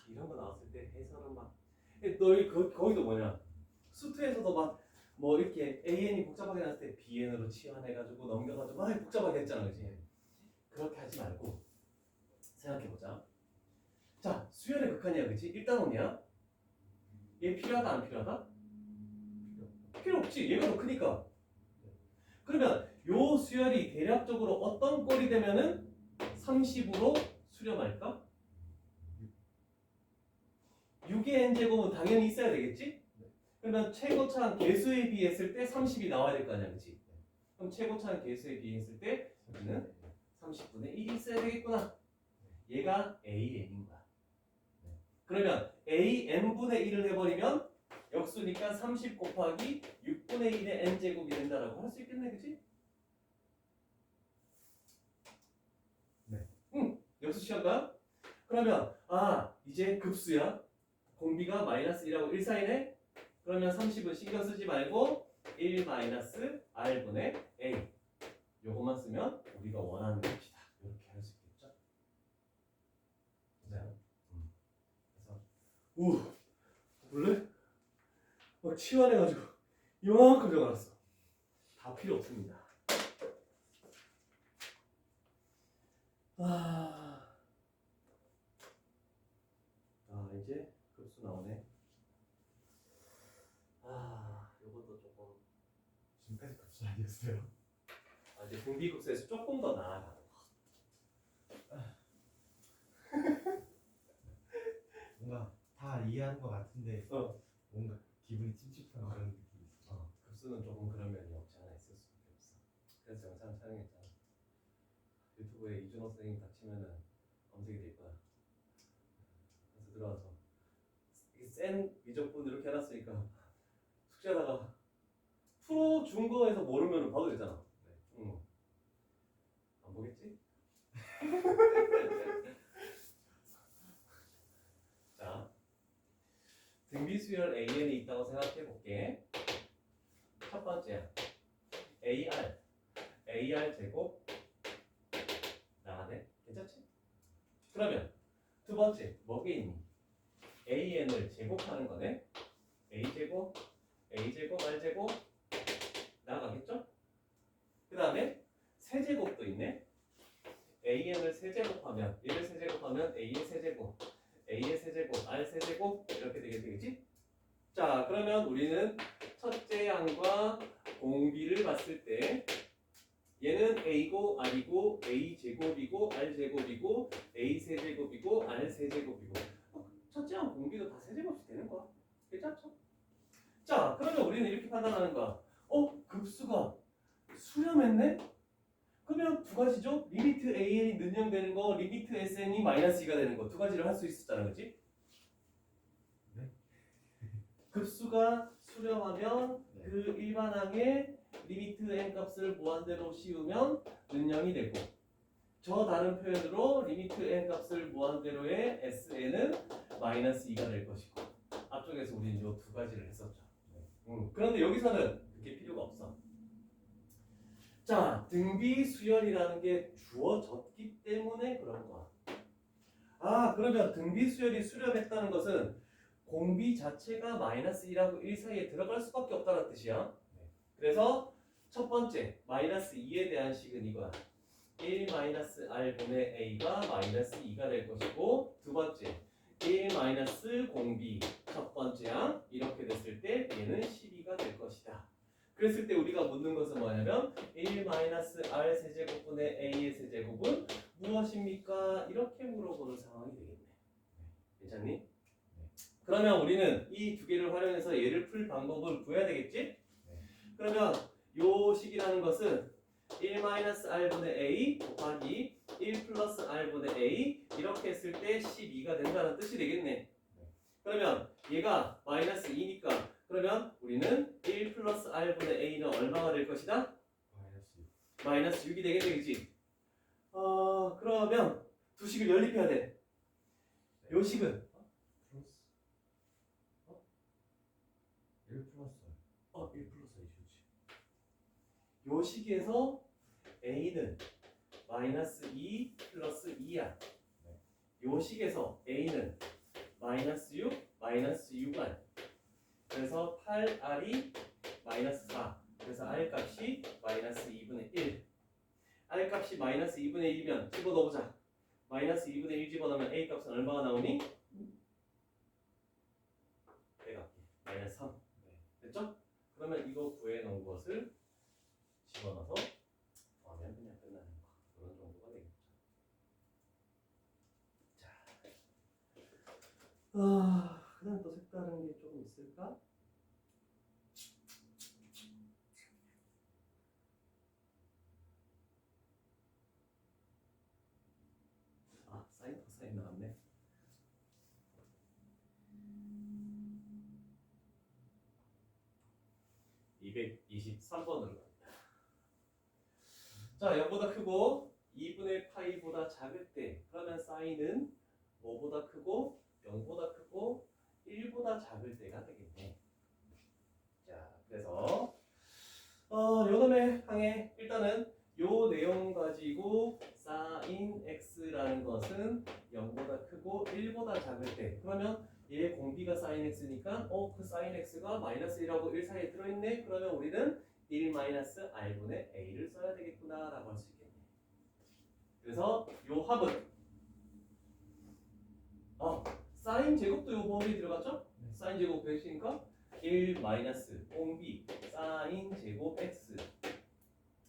이런 거 나왔을 때 해설은 막 너희 거기도 뭐냐? 수트에서도 막 뭐 이렇게 AN이 복잡하게 나왔을 때 BN으로 치환해가지고 넘겨가지고 막 복잡하게 했잖아, 그치? 그렇게 하지 말고 생각해보자. 자, 수열의 극한이야, 그치? 일단원이야. 얘 필요하다, 안 필요하다? 필요 없지. 얘가 더 크니까. 그러면 요 수열이 대략적으로 어떤 꼴이 되면은 30으로 수렴할까? 6의 n제곱은 당연히 있어야 되겠지? 그러면 최고차항 개수에 비했을 때 30이 나와야 될 거 아니야, 그치? 그럼 최고차항 개수에 비했을 때 여기는 30분의 1이 있어야 되겠구나. 얘가 AN인 거야. 그러면 AN분의 1을 해버리면 역수니까 30 곱하기 6분의 1의 n제곱이 된다라고 할 수 있겠네, 그치? 네. 응, 역수 시험가? 그러면 이제 급수야. 공비가 마이너스 1하고 1 사이네? 그러면 30은 신경 쓰지 말고 1 마이너스 r분의 a 요것만 쓰면 우리가 원하는 것이다. 이렇게 할 수 있겠죠? 네. 그래서 볼래? 막 치환해가지고 이만큼 적어놨어. 다 필요 없습니다. 이제 급수 나오네. 요것도 조금 지금까지 급수 아니었어요? 이제 공비급수에서 조금 더 나아가. 뭔가 다 이해하는 것 같은데 뭔가 기분이 찝찝한 그런 느낌이 있어. 급수는 조금 그런 면이 없지 않아 있을 수밖에 없어. 그래서 영상 촬영했잖아. 유튜브에 이준호 선생님 닥치면은 검색이 될 거야. 그래서 들어와서 센 미적분 이렇게 해놨으니까 숙제하다가 풀어준 거에서 모르면 봐도 되잖아. 네. 안 보겠지? 자, 등비수열 AN이 있다고 생각해 볼게. 첫 번째, AR 제곱 나가네. 괜찮지? 그러면 두 번째, 뭐게 있니? AN을 제곱하는 거네. A제곱, R제곱 나가겠죠? 그 다음에 세제곱도 있네. AN을 세제곱하면, 얘를 세제곱하면 A의 세제곱, A의 세제곱, R 세제곱 이렇게 되겠지? 자, 그러면 우리는 첫째 항과 공비를 봤을 때 얘는 A고 R이고 A제곱이고 R제곱이고 A세제곱이고 R세제곱이고 첫째 항 공비도 다 세제곱씩 되는 거야. 괜찮죠? 자, 그러면 우리는 이렇게 판단하는 거야. 급수가 수렴했네? 그러면 두 가지죠? 리미트 AN이 능량되는 거, 리미트 SN이 마이너스 2가 되는 거 두 가지를 할 수 있었잖아, 그치? 네? 급수가 수렴하면 네. 그 일반항에 리미트 n 값을 무한대로 씌우면 능량이 되고 저 다른 표현으로 리미트 n 값을 무한대로의 SN은 마이너스 2가 될 것이고 앞쪽에서 우리는 이 두 가지를 했었죠. 그런데 여기서는 그게 필요가 없어. 자, 등비 수열이라는 게 주어졌기 때문에 그런 거야. 그러면 등비 수열이 수렴했다는 것은 공비 자체가 마이너스 1하고 1 사이에 들어갈 수밖에 없다는 뜻이야. 그래서 첫 번째 마이너스 2에 대한 식은 이거야. 1 마이너스 r분의 a가 마이너스 2가 될 것이고 두 번째 1 마이너스 공비 첫 번째야. 이렇게 됐을 때 얘는 12가 될 것이다. 그랬을 때 우리가 묻는 것은 뭐냐면 1 마이너스 r 세제곱분의 a의 세제곱은 무엇입니까? 이렇게 물어보는 상황이 되겠네. 괜찮니? 그러면 우리는 이 두 개를 활용해서 얘를 풀 방법을 구해야 되겠지? 그러면 요 식이라는 것은 1-r분의 a 곱하기 1 플러스 r분의 a 이렇게 했을 때 12가 된다는 뜻이 되겠네. 그러면 얘가 마이너스 2니까 그러면 우리는 1 플러스 r분의 a는 얼마가 될 것이다? 마이너스 6이 되겠네, 그치? 그러면 두 식을 연립해야 돼. 요 식은 1 플러스 1 플러스 2 좋지. 요 식에서 a는 마이너스 2 플러스 2야. 요 식에서 a는 마이너스 6 마이너스 6알. 그래서 8r이 마이너스 4. 그래서 r 값이 마이너스 2분의 1. r 값이 마이너스 2분의 1이면 집어넣어보자. 마이너스 2분의 1 집어넣으면 a 값은 얼마가 나오니? 빼갑기 마이너스 3. 됐죠? 그러면 이거 구해놓은 것을 집어넣어서 하면 그냥 끝나는 거. 그런 정도가 되겠죠. 자, 그다음 또 색다른 게 조금 있을까? 사인 코사인 나왔네. 223번으로 갑니다. 자, 0보다 크고 2분의 파이보다 작을 때 그러면 사인은 5보다 크고 0보다 크고 1보다 작을 때가 되겠네. 자, 그래서 요놈의 항에 일단은 요 내용 가지고 sin x라는 것은 0보다 크고 1보다 작을 때 그러면 얘 공비가 sin x니까 그 sin x가 마이너스 1하고 1 사이에 들어있네. 그러면 우리는 1 마이너스 r분의 a를 써야 되겠구나 라고 할 수 있겠네. 그래서 요 합은 sin 제곱도 요 범위에 들어갔죠? sin 제곱 100이니까 1 마이너스 공비 sin 제곱 x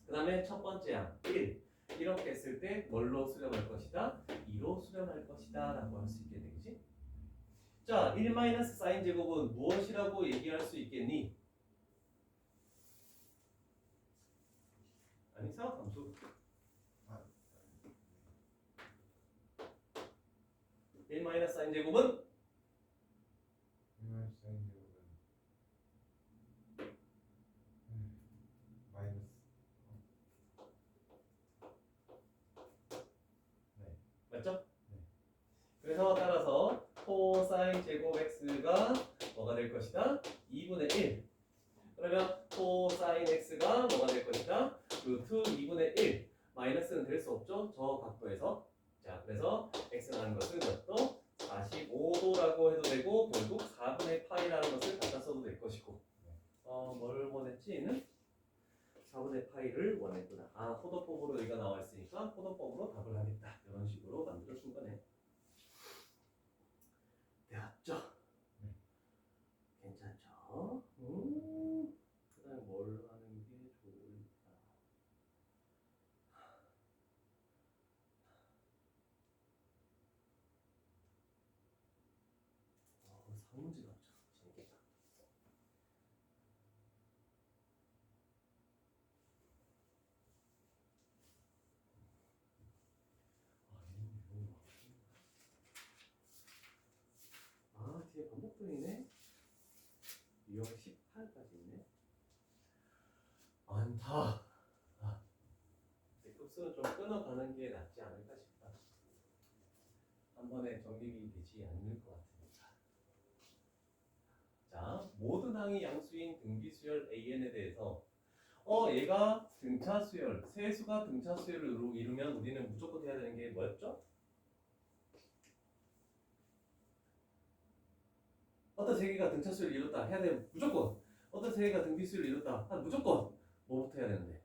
그 다음에 첫 번째 항 1 이렇게 했을 때 뭘로 수렴할 것이다? 2로 수렴할 것이다 라고 할 수 있겠네. 그치? 자, 1 마이너스 sin 제곱은 무엇이라고 얘기할 수 있겠니? 아니, 사각함수. 1 마이너스 sin 제곱은 마이너스 맞죠? 그래서 따라서 코사인 제곱 x가 뭐가 될 것이다? 2분의 1. 그러면 코사인 x가 뭐가 될 것이다? 루트 2분의 1. 마이너스는 될 수 없죠? 저 각도에서. 자, 그래서 x라는 것은 몇 도? 45도라고 해도 되고 결국 4분의 파이라는 것을 갖다 써도 될 것이고. 뭐를 원했지? 얘는 4분의 파이를 원했구나. 호도법으로 여기가 나와 있으니까 호도법으로 답을 하겠다. 이런 식으로 만들어 준 거네. 되었죠? 괜찮죠? 그 다음에 뭘 하는 게 좋을까? 상문제가 참 재밌겠다. 뒤에 반복분이네. 유형 18까지 있네. 많다. 급수는 좀 끊어가는 게 낫지 않을까 싶다. 한 번에 정립이 되지 않을 것 같으니까. 자, 모든 항이 양수인 등비수열 AN에 대해서 얘가 등차 수열, 세수가 등차 수열을 이루면 우리는 무조건 해야 되는 게 뭐였죠? 어떤 세 개가 등차 수열을 이뤘다 해야 되면 무조건. 어떤 세 개가 등비 수열을 이뤘다 하면 무조건 뭐부터 해야 되는데?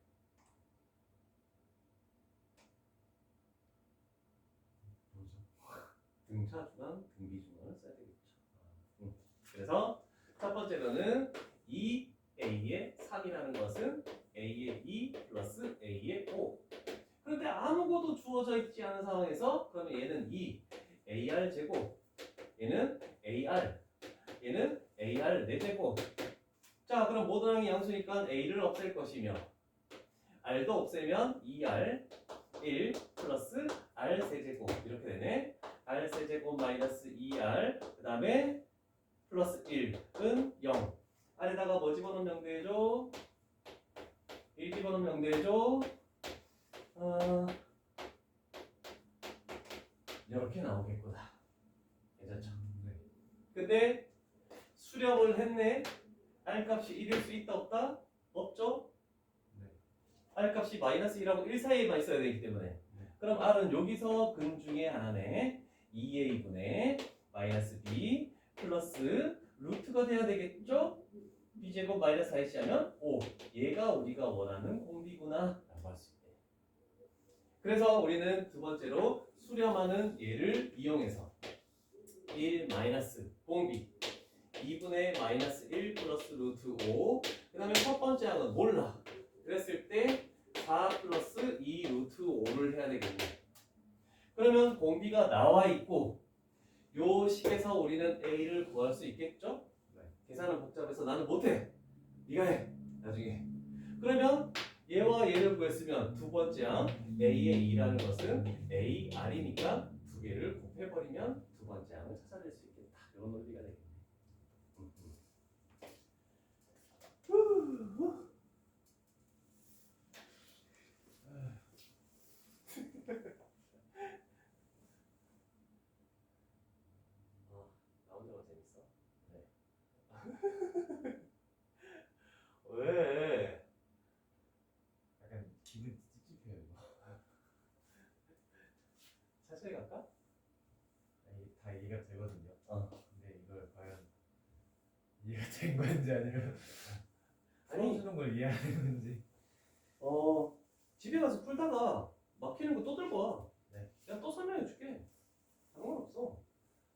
등차 중앙, 등비 중앙을 써야 되겠죠. 그래서 첫 번째로는 2a의 3이라는 것은 a의 2 플러스 a의 5. 그런데 아무것도 주어져 있지 않은 상황에서 그러면 얘는 2 ar 제곱, 얘는 ar, 얘는 ar 4제곱. 자, 그럼 모든 항이 양수니까 a를 없앨 것이며 r도 없애면 2r 1 플러스 r 세제곱 이렇게 되네. r 세제곱 마이너스 2r 그 다음에 플러스 1은 0. 아래다가 뭐 집어넣으면 되죠? 1 집어넣으면 되죠? 이렇게 나오겠구나. 괜찮죠? 근데 수렴을 했네. r 값이 1일 수 있다 없다? 없죠? r 값이 마이너스 1하고 1 사이에만 있어야 되기 때문에 그럼 r은 여기서 근 중에 하나네. 2a분의 마이너스 b 플러스 루트가 돼야 되겠죠? b제곱 마이너스 4c 하면 5. 얘가 우리가 원하는 공비구나 라고 할 수 있대. 그래서 우리는 두 번째로 수렴하는 얘를 이용해서 1 마이너스 공비 2분의 마이너스 1 플러스 루트 5. 그 다음에 첫 번째 항은 몰라. 그랬을 때 4 플러스 2 루트 5를 해야 되겠네. 그러면 공비가 나와 있고 요 식에서 우리는 a를 구할 수 있겠죠? 계산은 복잡해서 나는 못해. 네가 해. 나중에. 그러면 얘와 얘를 구했으면 두 번째 항 a의 2라는 것은 ar이니까 두 개를 곱해버리면 두 번째 항을 찾아낼 수 있겠다. 이런 논리가 되겠네. 왜? 약간 기분 찝찝해요 이거. 천천히 갈까? 다 이해가 되거든요. 어. 근데 이걸 과연 이해가 된 건지 아니면 아니. 풀어주는 걸 이해하는 건지. 집에 가서 풀다가 막히는 거 또 들고 와. 네. 내가 또 설명해 줄게. 상관없어.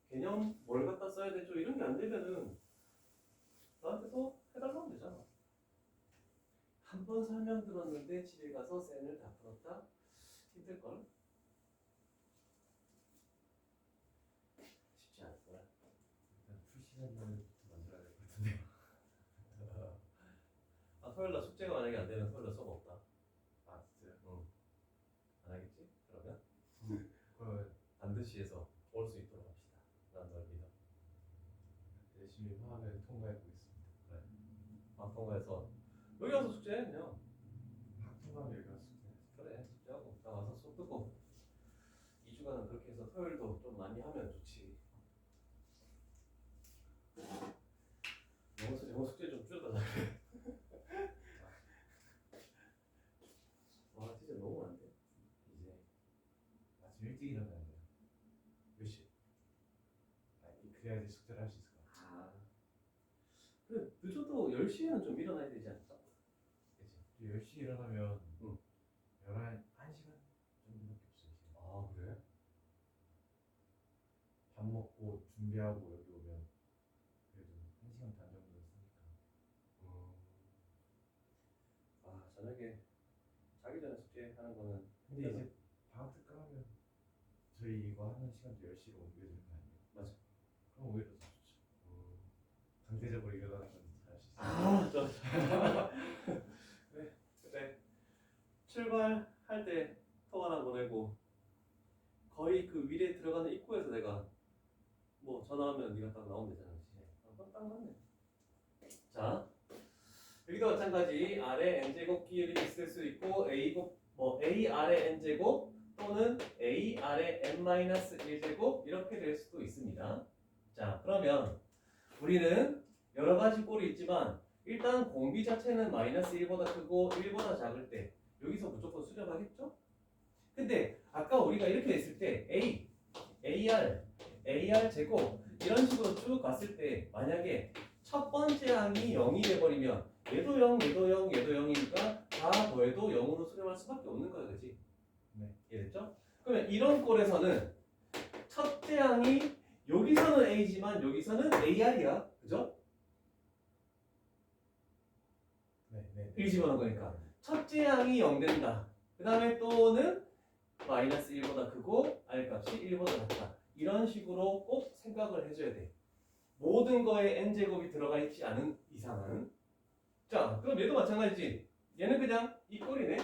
개념 뭘 갖다 써야 되죠? 이런 게 안 되면은 나한테 또 해달라면 되잖아. 한 번 설명 들었는데 집에 가서 쌤을 다 풀었다? 힘들걸? 쉽지 않을걸? 일단 풀 시간부터 만들어야 될 것 같은데. 토요일날 숙제가 만약에 안 되면 토요일날 수업 없다. 아 진짜요? 응. 안 하겠지? 그러면? 그걸 반드시 해서 올 수 있도록 합시다. 난 널 믿어. 열심히 화학을 통과해 보겠습니다. 그래. 통과해서 여기 와서 숙제해 그냥. 학 통과하면 여기 와서 숙제. 그래 숙제하고 나 와서 수업 듣고 2주간은 그렇게 해서 토요일도 좀 많이 하면 좋지. 영어 숙제 좀 줄여달라 그래. 와 진짜 너무 안 돼. 이제 아침 일찍 일어나야 돼요. 몇 시? 그래야지 숙제를 할 수 있을 것 같아요. 아 그래 늦어도 10시에는 좀 일어나야 되지 않을까? 그치? 10시 일어나면 응. 1시간 정도밖에 없어요. 지금. 아 그래? 밥 먹고 준비하고 여기 오면 그래도 1시간 반 정도 쓰니까. 아 저녁에 자기 전에 숙제하는 거는 근데 이제 방학 때 끝나면 저희 이거 하는 시간도 10시로 옮겨지는 거 아니에요? 맞아. 그럼 오히려 더 좋죠. 강제적으로 일어나는 건 잘할 수 있어요. 아, 그래. 출발할 때 톡 하나 보내고 거의 그 위례 들어가는 입구에서 내가 뭐 전화하면 네가 딱 나오면 되잖아, 그치? 그럼 딱 맞네. 자, 여기도 마찬가지 아래 n제곱 기울이 있을 수 있고 a 아래 n제곱 또는 a 아래 n-1제곱 이렇게 될 수도 있습니다. 자, 그러면 우리는 여러 가지 꼴이 있지만 일단 공비 자체는 마이너스 1보다 크고 1보다 작을 때 여기서 무조건 수렴하겠죠? 근데 아까 우리가 이렇게 했을 때 AR 제곱 이런 식으로 쭉 갔을 때 만약에 첫 번째 항이 0이 돼버리면 얘도 0, 얘도 0, 얘도 0이니까 다 더해도 0으로 수렴할 수밖에 없는 거야, 그치? 네. 이해됐죠? 그러면 이런 꼴에서는 첫째 항이 여기서는 A지만 여기서는 AR이야, 그죠? 네. 이 집어넣은 거니까 첫째 항이 0 된다. 그 다음에 또는 마이너스 1보다 크고 R값이 1보다 작다. 이런 식으로 꼭 생각을 해줘야 돼. 모든 거에 n제곱이 들어가 있지 않은 이상은. 자, 그럼 얘도 마찬가지지. 얘는 그냥 이 꼴이네.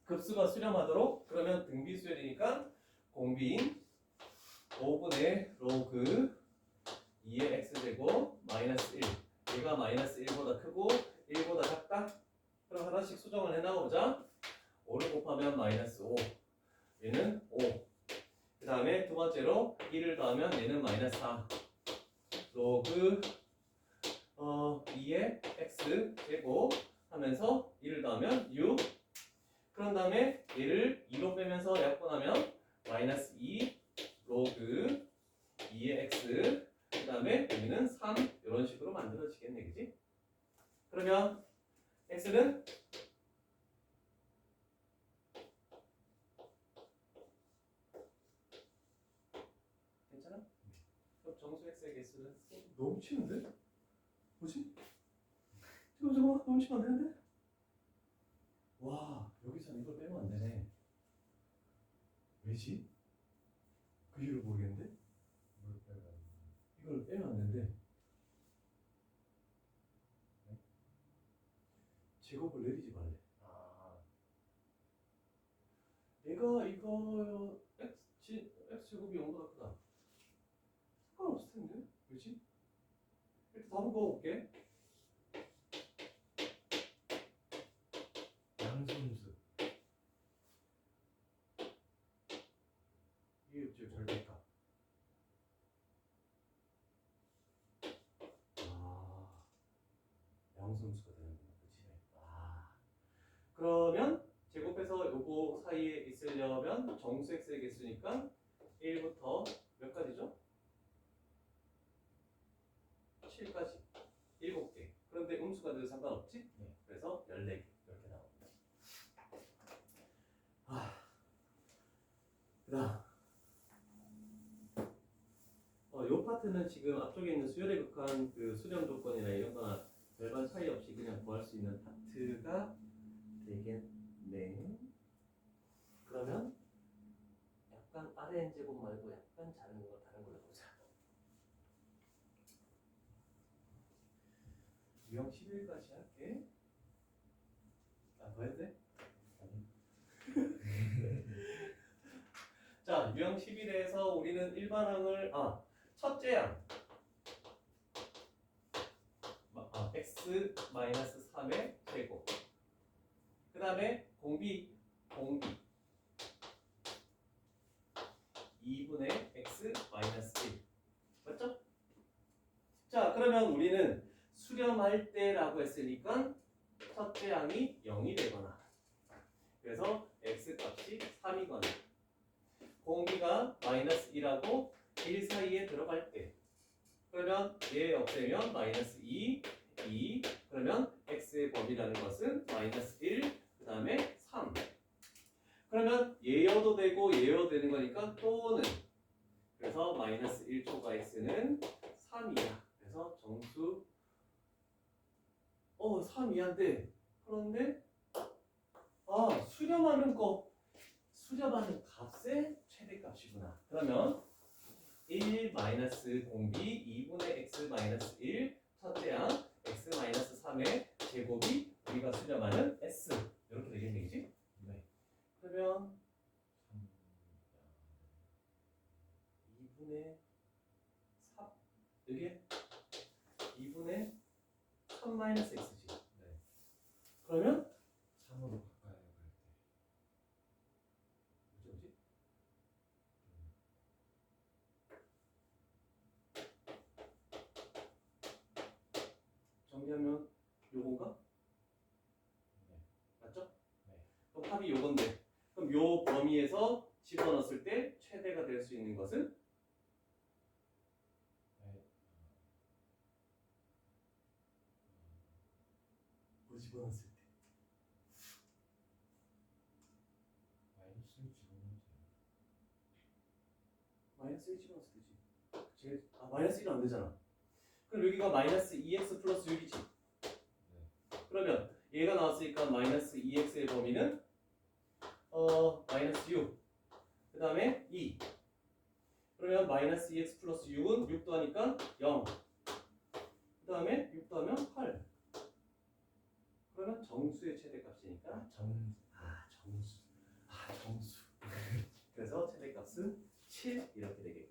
급수가 수렴하도록. 그러면 등비수열이니까 공비인 5분의 로그 2의 x제곱 마이너스 1. 얘가 마이너스 1보다 크고 1보다 작다. 그럼 하나씩 수정을 해나가보자. 5를 곱하면 마이너스 5. 얘는 5. 그 다음에 두 번째로 1을 더하면 얘는 마이너스 4. 로그 2의 x 제곱 하면서 1을 더하면 6. 그런 다음에 얘를 2로 빼면서 약분하면 마이너스 2 로그 2의 x 그 다음에 여기는 3 이런 식으로 만들어지겠네, 그지? 그러면 x는 괜찮아? 그럼 정수 x의 개수는 너무 치는데? 뭐지? 저거 너무 치면 안 되는데? 와, 여기서 이걸 빼면 안 되네. 왜지? 그 이유를 모르겠는데? 뭘 빼면 이걸 빼면 안 된대. 네? 제곱을 내리지 말래. 아, 얘가 이거 x제곱이 0보다 크다. 상관없을 텐데? 왜지? 일단 답은 그어볼게. 양손수. 이게 절대다. 아, 그러면 제곱해서 요거 사이에 있으려면 정수 x의 개수니까 1부터 몇 가지죠? 7까지 7개. 그런데 음수가 돼도 상관없지? 네. 그래서 14개 이렇게 나옵니다. 그다음 요 파트는 지금 앞쪽에 있는 수열에 극한 그 수렴 조건이나 이런 거나 별반 차이 없이 그냥 구할 수 있는 파트가 되겠네. 그러면 약간 아래 n 제곱 말고 약간 다른 걸로 보자. 유형 11까지 할게. 더 해도 돼? 자, 유형 11에서 우리는 일반항을 첫째 항 x-3의 제곱. 그 다음에 공비 2분의 x-1 맞죠? 자, 그러면 우리는 수렴할 때라고 했으니까 첫째 항이 0이 되거나 그래서 x 값이 3이거나 공비가 -1하고 1 사이에 들어갈 때 그러면 얘 없애면 -2, 2 그러면 x의 범위라는 것은 -1 그 다음에 3 그러면 얘여도 되고 얘여도 되는 거니까 또는 그래서 -1 초과 x는 3이야 그래서 정수 3 이하인데 그런데 수렴하는 값의 최대값이구나. 그러면 1 공비 2분의 x-1 첫째 항 x-3의 제곱이 우리가 수렴하는 s 이렇게 되겠네, 그지? 네. 그러면 2분의 3 여기에 2분의 3-x지. 네. 그러면 3으로 가까이 갈 때. 뭐지? 정리하면 요건가? 네. 맞죠? 네. 그럼 합이 요건데 그럼 요 범위에서 집어넣었을 때 최대가 될 수 있는 것은 네. 뭐 집어넣었을 때 마이너스를 집어넣으면 돼요. -1 집어넣었을 때지. -1은 안 되잖아. 그럼 여기가 -2x 플러스 6이지. 네. 그러면 얘가 나왔으니까 -2x의 범위는 -6. 그 다음에 2. 그러면 -2x 플러스 6은 6 더하니까 0. 그 다음에 6 더하면 8. 그러면 정수의 최대값이니까 정수. 그래서 최대값은 7 이렇게 되겠고.